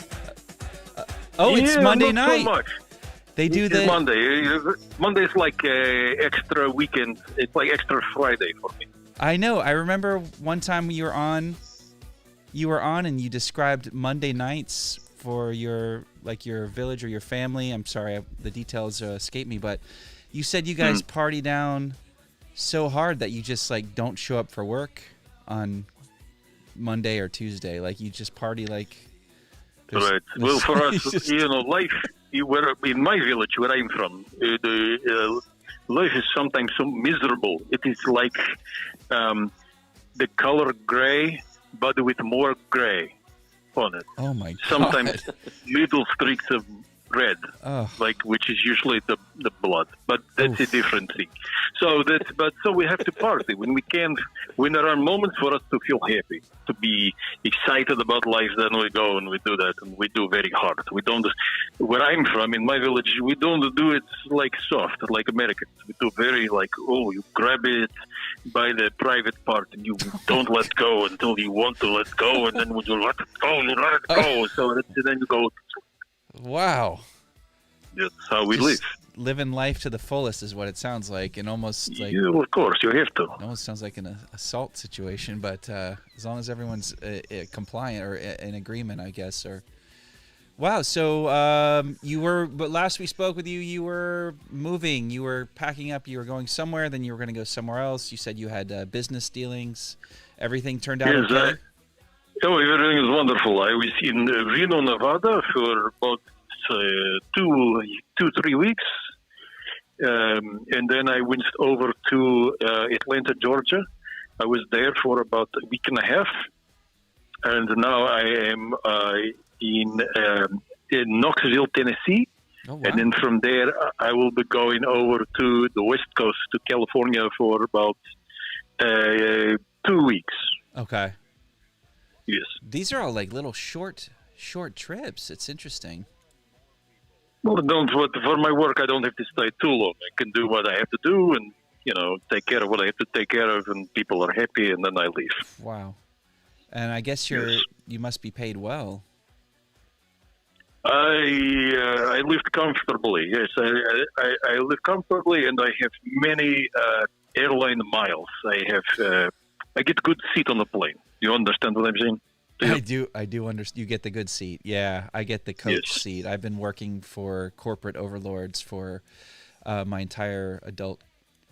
It's Monday night. So much. They do the Monday. Monday's extra weekend. It's like extra Friday for me. I know. I remember one time you were on and you described Monday nights for your village or your family. I'm sorry, the details escape me, but you said you guys party down so hard that you just don't show up for work on Monday or Tuesday. You just party Right. Well, for us, life. In my village where I'm from, life is sometimes so miserable. It is the color gray, but with more gray on it. Oh my God! Sometimes little streaks of red, which is usually the blood, but that's a different thing. So we have to party when we can. When there are moments for us to feel happy, to be excited about life, then we go and we do that, and we do very hard. We don't. Where I'm from, in my village, we don't do it soft, like Americans. We do very you grab it by the private part, and you don't let go until you want to let go, and then when you let it go, you let it go. So then you go. Wow. That's how we live. Living life to the fullest is what it sounds like, and almost yeah, of course, you have to. It almost sounds like an assault situation, but as long as everyone's compliant or in agreement, I guess. Wow. So but last we spoke with you, you were moving, you were packing up, you were going somewhere, then you were going to go somewhere else. You said you had business dealings. Everything turned out okay? Everything is wonderful. I was in Reno, Nevada for about 2-3 weeks. And then I went over to Atlanta, Georgia. I was there for about a week and a half. And now I am in Knoxville, Tennessee. Oh, wow. And then from there, I will be going over to the West Coast, to California, for about 2 weeks. Okay. Yes. These are all little short Short trips. It's interesting. Well, for my work, I don't have to stay too long. I can do what I have to do and, take care of what I have to take care of, and people are happy, and then I leave. Wow. And I guess you must be paid well. I live comfortably. Yes, I live comfortably, and I have many airline miles. I get good seat on the plane. You understand what I'm saying? I do understand. You get the good seat. Yeah, I get the coach seat. I've been working for corporate overlords for my entire adult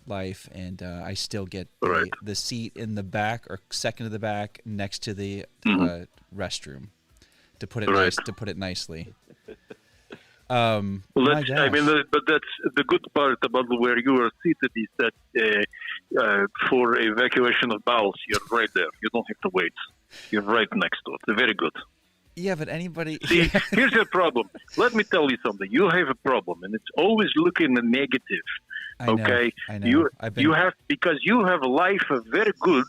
life, and I still get the seat in the back or second to the back next to the restroom. To put it nicely. But that's the good part about where you are seated is that for evacuation of bowels, you're right there. You don't have to wait. You're right next to it. Very good. Yeah, but anybody... See, here's your problem. Let me tell you something. You have a problem, and it's always looking negative. Okay? I know. You have, because you have a life of very good,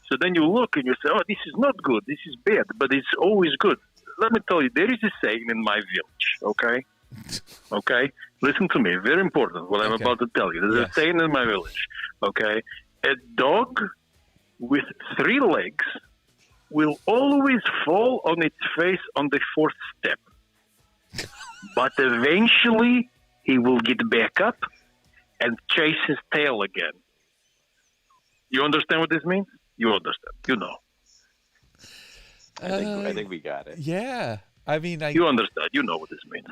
so then you look and you say, oh, this is not good, this is bad, but it's always good. Let me tell you, there is a saying in my village, okay? Okay? Listen to me. Very important, what I'm about to tell you. There's a saying in my village, okay? A dog with 3 legs will always fall on its face on the 4th step. But eventually, he will get back up and chase his tail again. You understand what this means? You understand. You know. I think we got it. Yeah. I mean, you understand. You know what this means.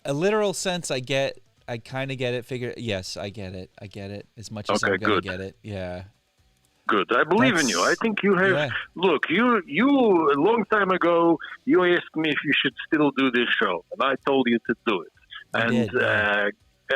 A literal sense I get. I kind of get it. Yes, I get it. I get it as much as I'm going to get it. Yeah. Good. I believe in you. I think you have... Yeah. Look, you a long time ago, you asked me if you should still do this show, and I told you to do it.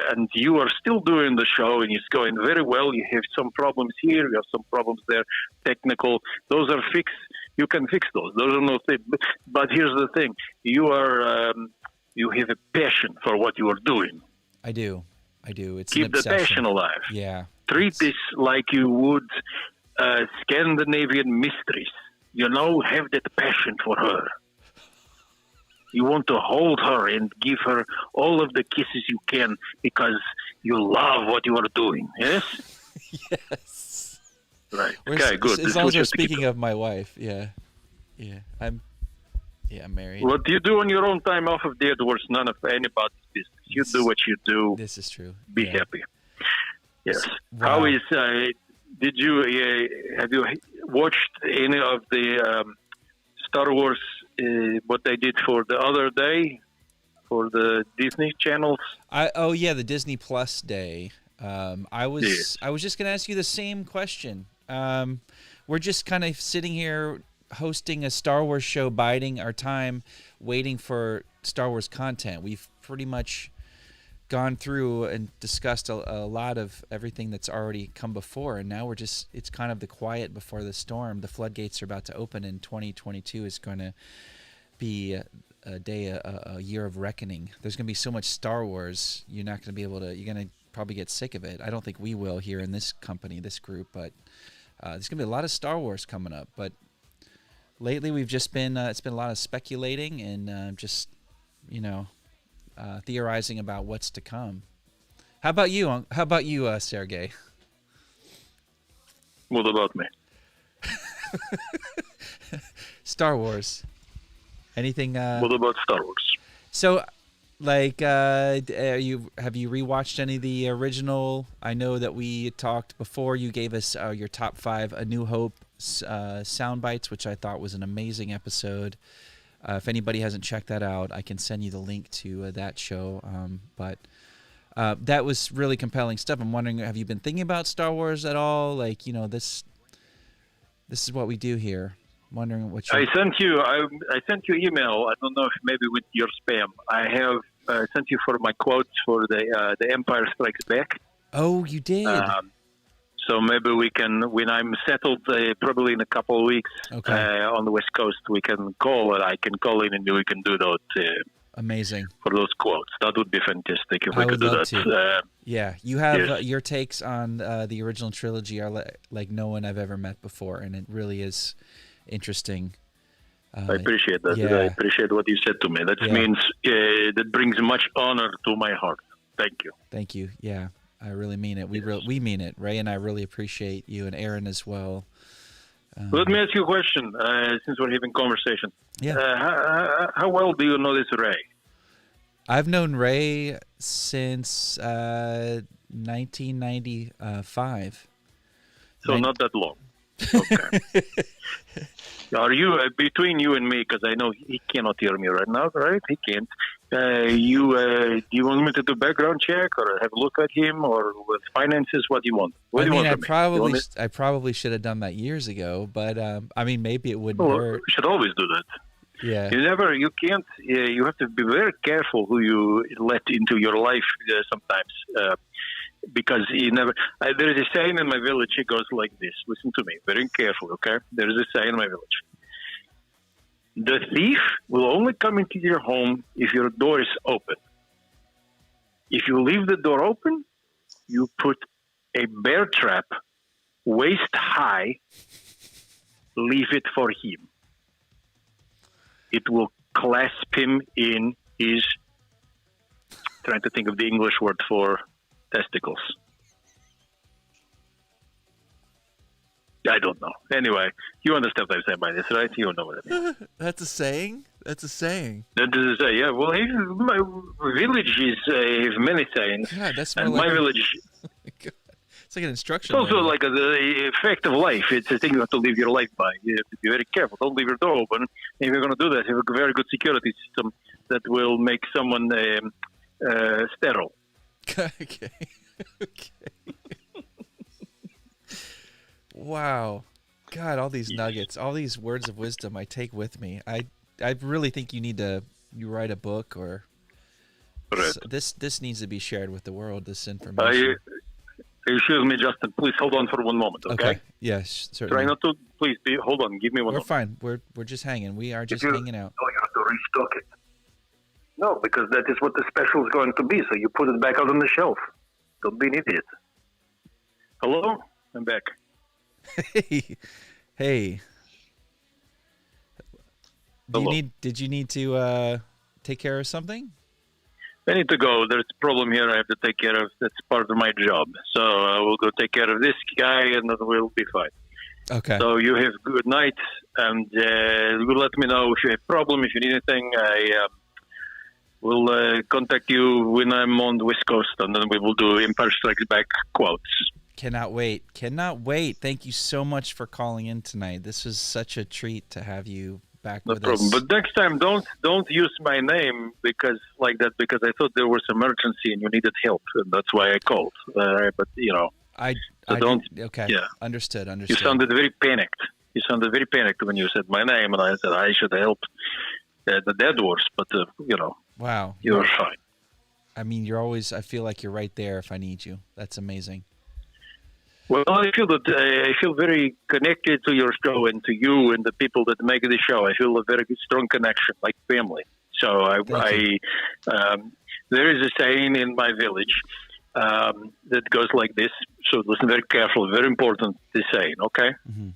And you are still doing the show, and it's going very well. You have some problems here, you have some problems there, technical. Those are fixed. You can fix those. Those are no things. But here's the thing. You have a passion for what you are doing. I do. It's Keep the passion alive. Yeah. Treat this like you would Scandinavian mistress. Have that passion for her. You want to hold her and give her all of the kisses you can because you love what you are doing. Yes? Yes. Right. Okay, good. It's also speaking of my wife. Yeah. I'm married. What you do on your own time off of the AdWords, none of anybody's business. You do what you do. This is true. Be happy. Yes. Wow. How is... have you watched any of the Star Wars, what they did for the other day, for the Disney channels? The Disney Plus day. I was just going to ask you the same question. We're just kind of sitting here hosting a Star Wars show, biding our time, waiting for Star Wars content. We've pretty much gone through and discussed a lot of everything that's already come before, and now it's kind of the quiet before the storm. The floodgates are about to open, and 2022 is going to be a year of reckoning. There's going to be so much Star Wars, you're not going to be able to, you're going to probably get sick of it. I don't think we will here in this company, this group, but there's going to be a lot of Star Wars coming up. But lately we've just been, it's been a lot of speculating and theorizing about what's to come. How about you? Sergey? What about me? Star Wars. Anything? What about Star Wars? So, have you rewatched any of the original? I know that we talked before. You gave us your top 5 A New Hope sound bites, which I thought was an amazing episode. If anybody hasn't checked that out, I can send you the link to that show. But that was really compelling stuff. I'm wondering, have you been thinking about Star Wars at all? This is what we do here. I'm wondering what I sent you email. I don't know if maybe with your spam. I have sent you for my quotes for the Empire Strikes Back. Oh, you did. So maybe we can, when I'm settled, probably in a couple of weeks on the West Coast, we can call, and I can call in and we can do those. Amazing. For those quotes. That would be fantastic if we could do that. Yeah, you have your takes on the original trilogy are like no one I've ever met before, and it really is interesting I appreciate that. Yeah. I appreciate what you said to me. That means that brings much honor to my heart. Thank you. Thank you. Yeah, I really mean it. We mean it. Ray and I really appreciate you, and Aaron as well. Let me ask you a question, since we're having conversation. Yeah. How well do you know this Ray? I've known Ray since 1995. So not that long. Okay. Are you between you and me? Because I know he cannot hear me right now, right? He can't. Do you want me to do background check or have a look at him or with finances? What do you want? What do you want from me? I probably should have done that years ago, but I mean, maybe it wouldn't hurt. You should always do that. Yeah. You can't. You have to be very careful who you let into your life sometimes. Because you never. There is a saying in my village. It goes like this. Listen to me, very carefully, okay? There is a saying in my village. The thief will only come into your home if your door is open. If you leave the door open, you put a bear trap waist high. Leave it for him. It will clasp him in his. Trying to think of the English word for testicles. I don't know. Anyway, you understand what I'm saying by this, right? You know what I mean. That's a saying? That's a saying. That is a saying, yeah. Well, my village has many sayings. God, that's and like my village... It's like an instruction. It's also like the effect of life. It's a thing you have to live your life by. You have to be very careful. Don't leave your door open. If you're going to do that, you have a very good security system that will make someone sterile. Okay. Wow. God, all these nuggets, all these words of wisdom I take with me. I really think you write a book or this needs to be shared with the world, this information. Excuse me, Justin. Please hold on for one moment, okay? Yes, certainly. Try not to. Please hold on. Give me one. We're fine. We're just hanging. We are just hanging out. Oh, you have to restock it. No, because that is what the special is going to be. So you put it back out on the shelf. Don't be an idiot. Hello? I'm back. Hey. Did you need to take care of something? I need to go. There's a problem here I have to take care of. That's part of my job. So I will go take care of this guy and then we'll be fine. Okay. So you have a good night and you let me know if you have a problem, if you need anything. I will contact you when I'm on the West Coast and then we will do Empire Strikes Back quotes. Cannot wait. Cannot wait. Thank you so much for calling in tonight. This was such a treat to have you back with us. No problem. But next time, don't use my name because I thought there was emergency and you needed help, and that's why I called. But you know, Okay. Yeah. Understood. You sounded very panicked. You sounded very panicked when you said my name, and I said I should help the Dead Wars. But you know, wow, you're fine. I mean, you're always. I feel like you're right there if I need you. That's amazing. Well, I feel that I feel very connected to your show and to you and the people that make the show. I feel a very strong connection, like family. So there is a saying in my village that goes like this. So listen very carefully. Very important, this saying, okay? Mm-hmm.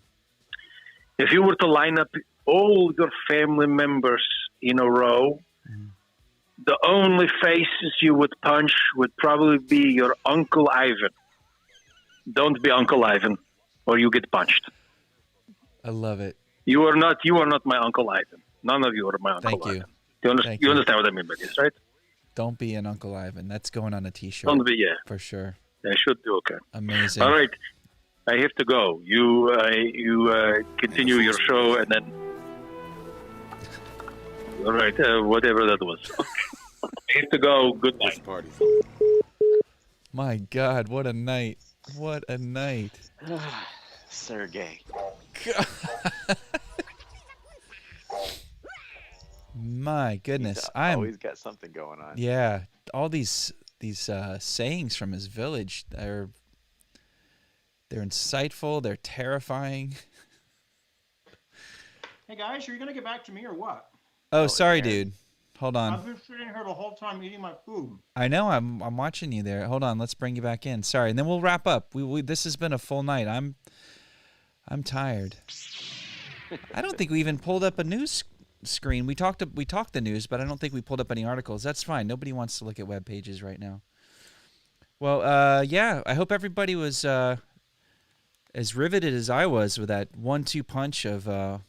If you were to line up all your family members in a row, the only faces you would punch would probably be your Uncle Ivan. Don't be Uncle Ivan, or you get punched. I love it. You are not my Uncle Ivan. None of you are my Uncle Ivan. You understand what I mean by this, right? Don't be an Uncle Ivan. That's going on a T-shirt. Don't be, yeah. For sure. I should do, okay. Amazing. All right. I have to go. You continue your show, and then... All right, whatever that was. I have to go. Good night. My God, what a night. What a night. Sergey. My goodness. He's always got something going on. Yeah. All these sayings from his village, they're insightful, they're terrifying. Hey guys, are you gonna get back to me or what? Oh, sorry, dude. Hold on. I've been sitting here the whole time eating my food. I know. I'm watching you there. Hold on. Let's bring you back in. Sorry, and then we'll wrap up. This has been a full night. I'm tired. I don't think we even pulled up a news screen. We talked the news, but I don't think we pulled up any articles. That's fine. Nobody wants to look at web pages right now. Well, yeah, I hope everybody was as riveted as I was with that 1-2 punch of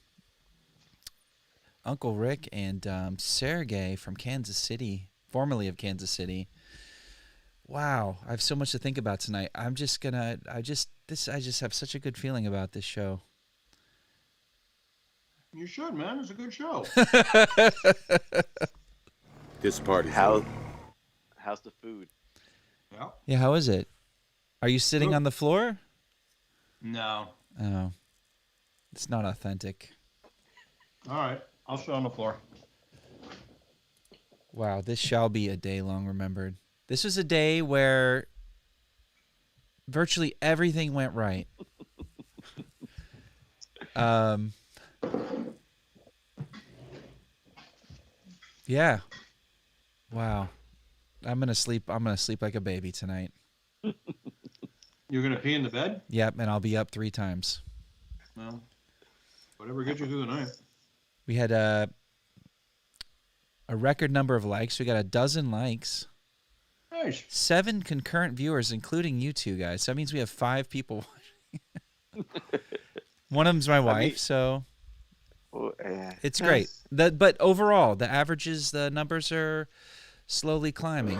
Uncle Rick and Sergey from Kansas City, formerly of Kansas City. Wow, I have so much to think about tonight. I just have such a good feeling about this show. You should, man. It's a good show. This party. How's the food? Yeah. Yeah, how is it? Are you sitting on the floor? No. Oh, it's not authentic. All right, I'll sit on the floor. Wow, this shall be a day long remembered. This was a day where virtually everything went right. Yeah. Wow. I'm gonna sleep like a baby tonight. You're gonna pee in the bed? Yep, and I'll be up 3 times. Well, whatever gets you through the night. We had a record number of likes. We got 12 likes. Nice. 7 concurrent viewers, including you two guys. That means we have 5 people. One of them's my wife, so it's great. But overall, the averages, the numbers are slowly climbing.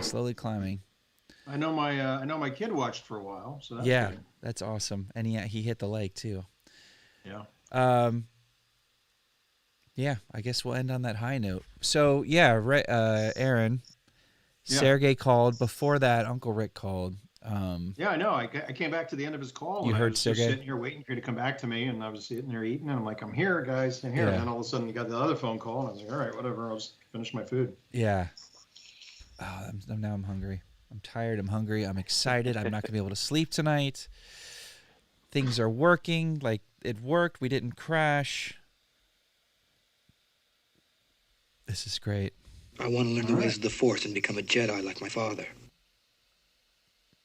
I know my kid watched for a while, so that's yeah, good. That's awesome. And he hit the like too. Yeah. Yeah, I guess we'll end on that high note. So yeah, Aaron, Yeah. Sergey called. Before that, Uncle Rick called. Yeah, I know. I came back to the end of his call. You and heard I was Sergey? just sitting here waiting for you to come back to me, and I was sitting there eating, and I'm like, I'm here, guys, I'm here. Yeah. And then all of a sudden, you got the other phone call, and I was like, all right, whatever. I'll just finish my food. Yeah. Oh, now I'm hungry. I'm tired. I'm hungry. I'm excited. I'm not gonna be able to sleep tonight. Things are working. Like it worked. We didn't crash. This is great. I want to learn the ways of the Force and become a Jedi like my father.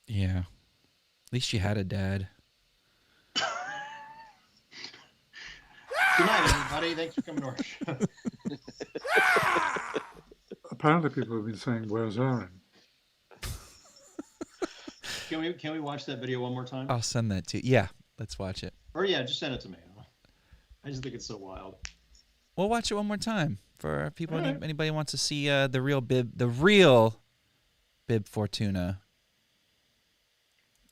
Yeah. At least you had a dad. Good night, everybody. Thanks for coming to our show. Apparently people have been saying, where's Aaron? Can we watch that video one more time? I'll send that to you. Yeah, let's watch it. Or yeah, just send it to me. I just think it's so wild. We'll watch it one more time for people. All right. Anybody wants to see the real Bib Fortuna.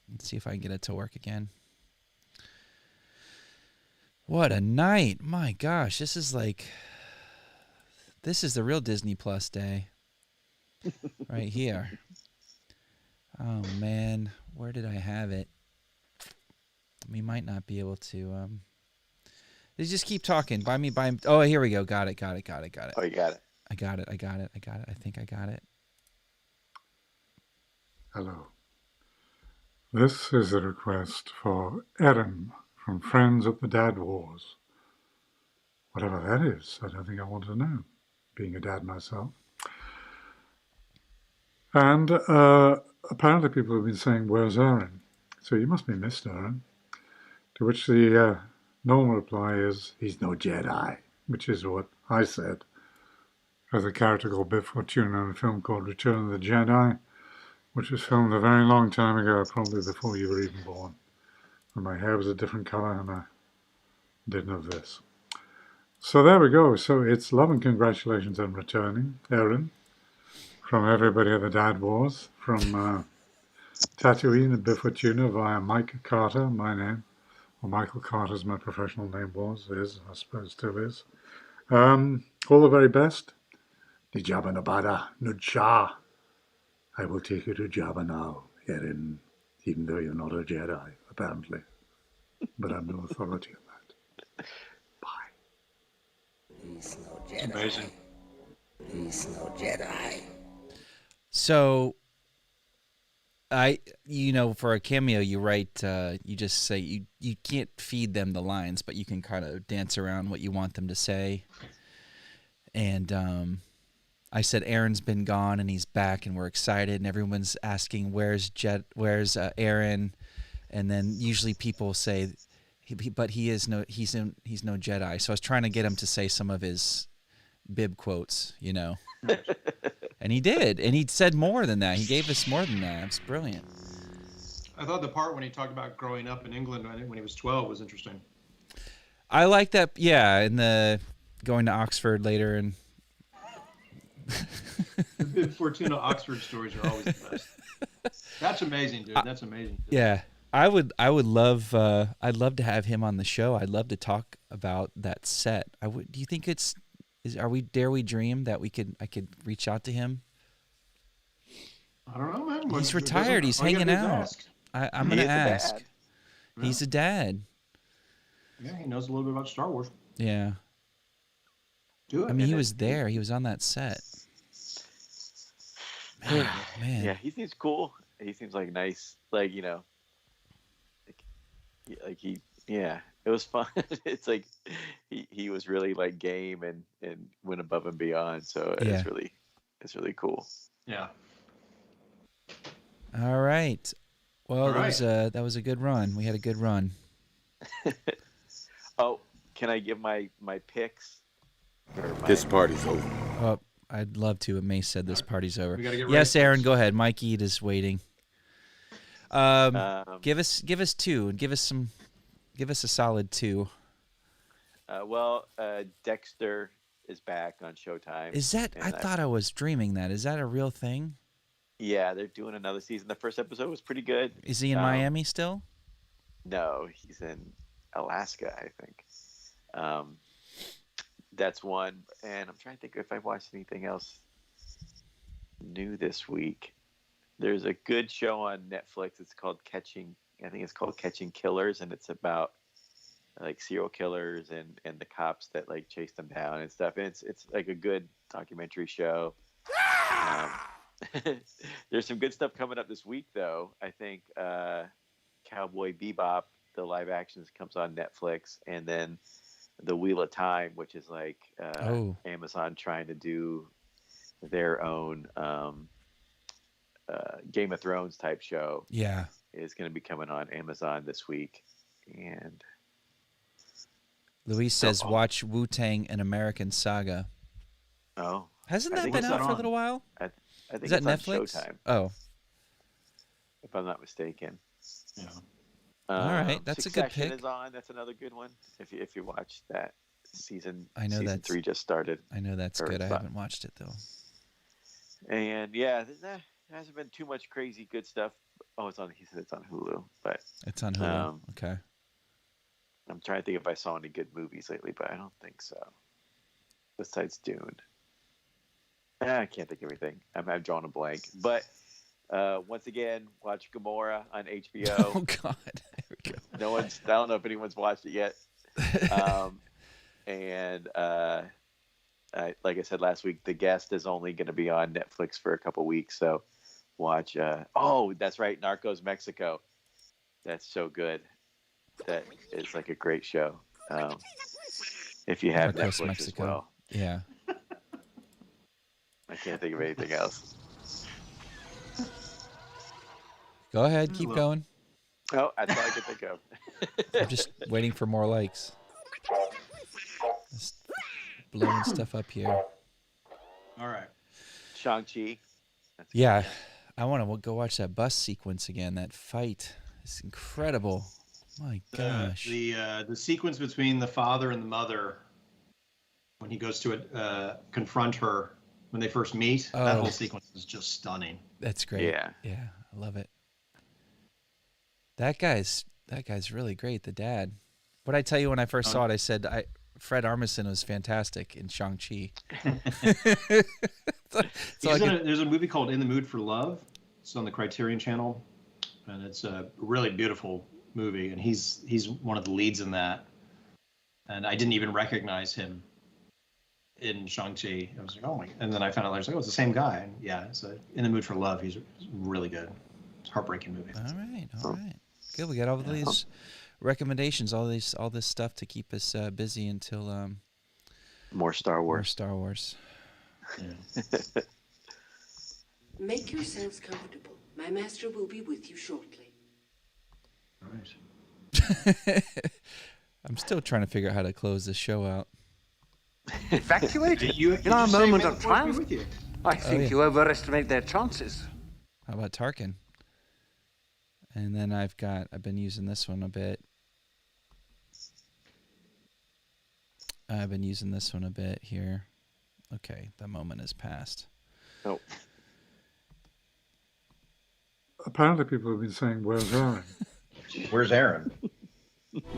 Let's see if I can get it to work again. What a night. My gosh, this is the real Disney Plus day. Right here. Oh man, where did I have it? We might not be able to they just keep talking. Buy me. Oh, here we go. Got it. Oh, you got it. I got it. I think I got it. Hello. This is a request for Erin from Friends at the Dad Wars. Whatever that is, I don't think I want to know, being a dad myself. And apparently people have been saying, where's Aaron? So you must be missed, Aaron. To which the normal reply is, he's no Jedi, which is what I said. As a character called Bib Fortuna in a film called Return of the Jedi, which was filmed a very long time ago, probably before you were even born. And my hair was a different color, and I didn't know this. So there we go. So it's love and congratulations on returning, Aaron, from everybody at the Dad Wars, from Tatooine and Bib Fortuna via Mike Carter, my name. Well, Michael Carter's my professional name is, I suppose still is. All the very best. Ni Jabba Nabada, Nuja. I will take you to Jabba now, Erin, even though you're not a Jedi, apparently. But I'm no authority on that. Bye. He's no Jedi. Amazing. He's no Jedi. So, for a cameo, you write, you just say, you can't feed them the lines, but you can kind of dance around what you want them to say. And I said, Aaron's been gone and he's back and we're excited and everyone's asking, where's Aaron? And then usually people say, But he's no Jedi. So I was trying to get him to say some of his bib quotes, and he did, and he said more than that. He gave us more than that. It's brilliant. I thought the part when he talked about growing up in England when he was 12 was interesting. I like that. Yeah, and the going to Oxford later and. The Fortuna Oxford stories are always the best. That's amazing, dude. That's amazing. Yeah, I would love. I'd love to have him on the show. I'd love to talk about that set. Do you think dare we dream that I could reach out to him? I don't know, man. He's retired. He's hanging out. I'm gonna ask. He's a dad. Yeah, he knows a little bit about Star Wars. Yeah. Do it. I mean, he was there. He was on that set. Man. Yeah, he seems cool. He seems like nice, like it was fun. It's like he was really like game and went above and beyond. So it's really cool. Yeah. All right. Well, that was a good run. We had a good run. Oh, can I give my picks? This party's over. Oh, I'd love to, but Mace said this party's over. Yes, Aaron, go ahead. Mike Ead is waiting. Give us two, and give us a solid 2. Dexter is back on Showtime. Is that? I thought I was dreaming that. Is that a real thing? Yeah, they're doing another season. The first episode was pretty good. Is he in Miami still? No, he's in Alaska, I think. That's one. And I'm trying to think if I watched anything else new this week. There's a good show on Netflix. It's called Catching Killers, and it's about like serial killers and the cops that like chase them down and stuff. And it's like a good documentary show. There's some good stuff coming up this week, though. I think Cowboy Bebop, the live action, comes on Netflix, and then The Wheel of Time, which is like Amazon trying to do their own Game of Thrones type show. Yeah, is going to be coming on Amazon this week. And Luis says, watch Wu-Tang: An American Saga. Oh, hasn't that been out for a little while? I think is that it's Netflix? On Showtime. Oh, if I'm not mistaken. Yeah. All right, that's a good Succession pick. is on. That's another good one. If you watch that season, I know season 3 just started. I know that's good. I haven't watched it though. And yeah, there hasn't been too much crazy good stuff. Oh, it's on. He said it's on Hulu, but it's on Hulu. Okay. I'm trying to think if I saw any good movies lately, but I don't think so. Besides Dune. I can't think of anything. I'm drawing a blank. But once again, watch Gamora on HBO. Oh God, there we go. I don't know if anyone's watched it yet. Like I said last week, The Guest is only going to be on Netflix for a couple weeks. So watch. That's right, Narcos Mexico. That's so good. That is like a great show. If you have Narcos Netflix Mexico. as well. Yeah. I can't think of anything else. Go ahead, keep going. Oh, that's all I could think of. I'm just waiting for more likes. Just blowing stuff up here. All right. Shang-Chi. Yeah, I want to go watch that bus sequence again. That fight is incredible. My gosh. The sequence between the father and the mother when he goes to confront her when they first meet, that whole sequence is just stunning. That's great. Yeah. Yeah, I love it. That guy's really great, the dad. What I tell you when I first saw it, I said Fred Armisen was fantastic in Shang-Chi. There's a movie called In the Mood for Love. It's on the Criterion Channel, and it's a really beautiful movie, and he's one of the leads in that. And I didn't even recognize him in Shang-Chi. I was like, oh my! And then I found out I was like, oh, it's the same guy. And yeah, it's In the Mood for Love. He's really good. It's a heartbreaking movie. All right. Good. We got all these recommendations, all this stuff to keep us busy until more Star Wars. More Star Wars. Yeah. Make yourselves comfortable. My master will be with you shortly. All right. I'm still trying to figure out how to close this show out. Evacuated? You In our just say moment may of the force be triumph, with you. I think yeah. you overestimate their chances. How about Tarkin? And then I've been using this one a bit. I've been using this one a bit here. Okay, the moment has passed. Oh. Apparently people have been saying, where's Aaron? Where's Aaron?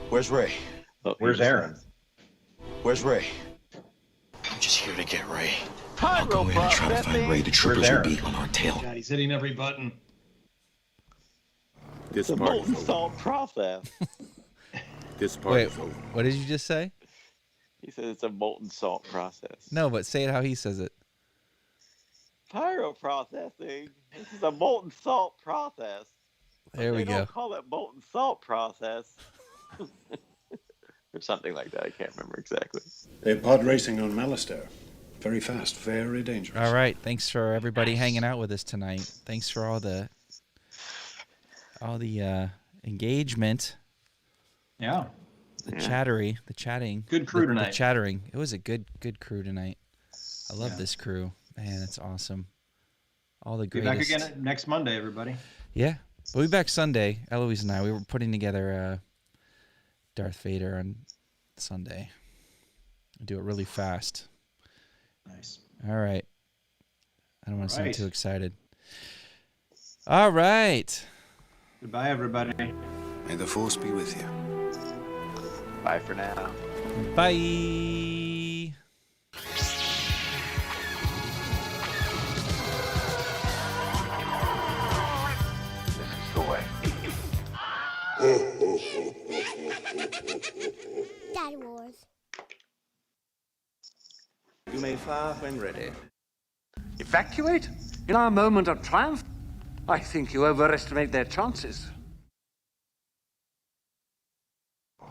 Where's Ray? Where's Aaron? Where's Ray? I'm just here to get Ray. I'll go in and try to find Ray. The troopers will be on our tail. God, he's hitting every button. It's a molten salt process. This part Wait, is over. what did you just say? He says it's a molten salt process. No, but say it how he says it. Pyroprocessing. This is a molten salt process. There we They go. don't call it molten salt process. Or something like that. I can't remember exactly. They're pod racing on Malastare. Very fast, very dangerous. All right. Thanks for everybody hanging out with us tonight. Thanks for all the engagement. Yeah. The chatting. Good crew tonight. The chattering. It was a good crew tonight. I love this crew. Man, it's awesome. All the Be greatest. back again next Monday, everybody. Yeah. We'll be back Sunday. Eloise and I, we were putting together Darth Vader on Sunday. I'll do it really fast. Nice. All right. I don't want to sound Right. too excited. All right. Goodbye, everybody. May the force be with you. Bye for now. Bye. This is the way. Star Wars. You may fire when ready. Evacuate? In our moment of triumph, I think you overestimate their chances.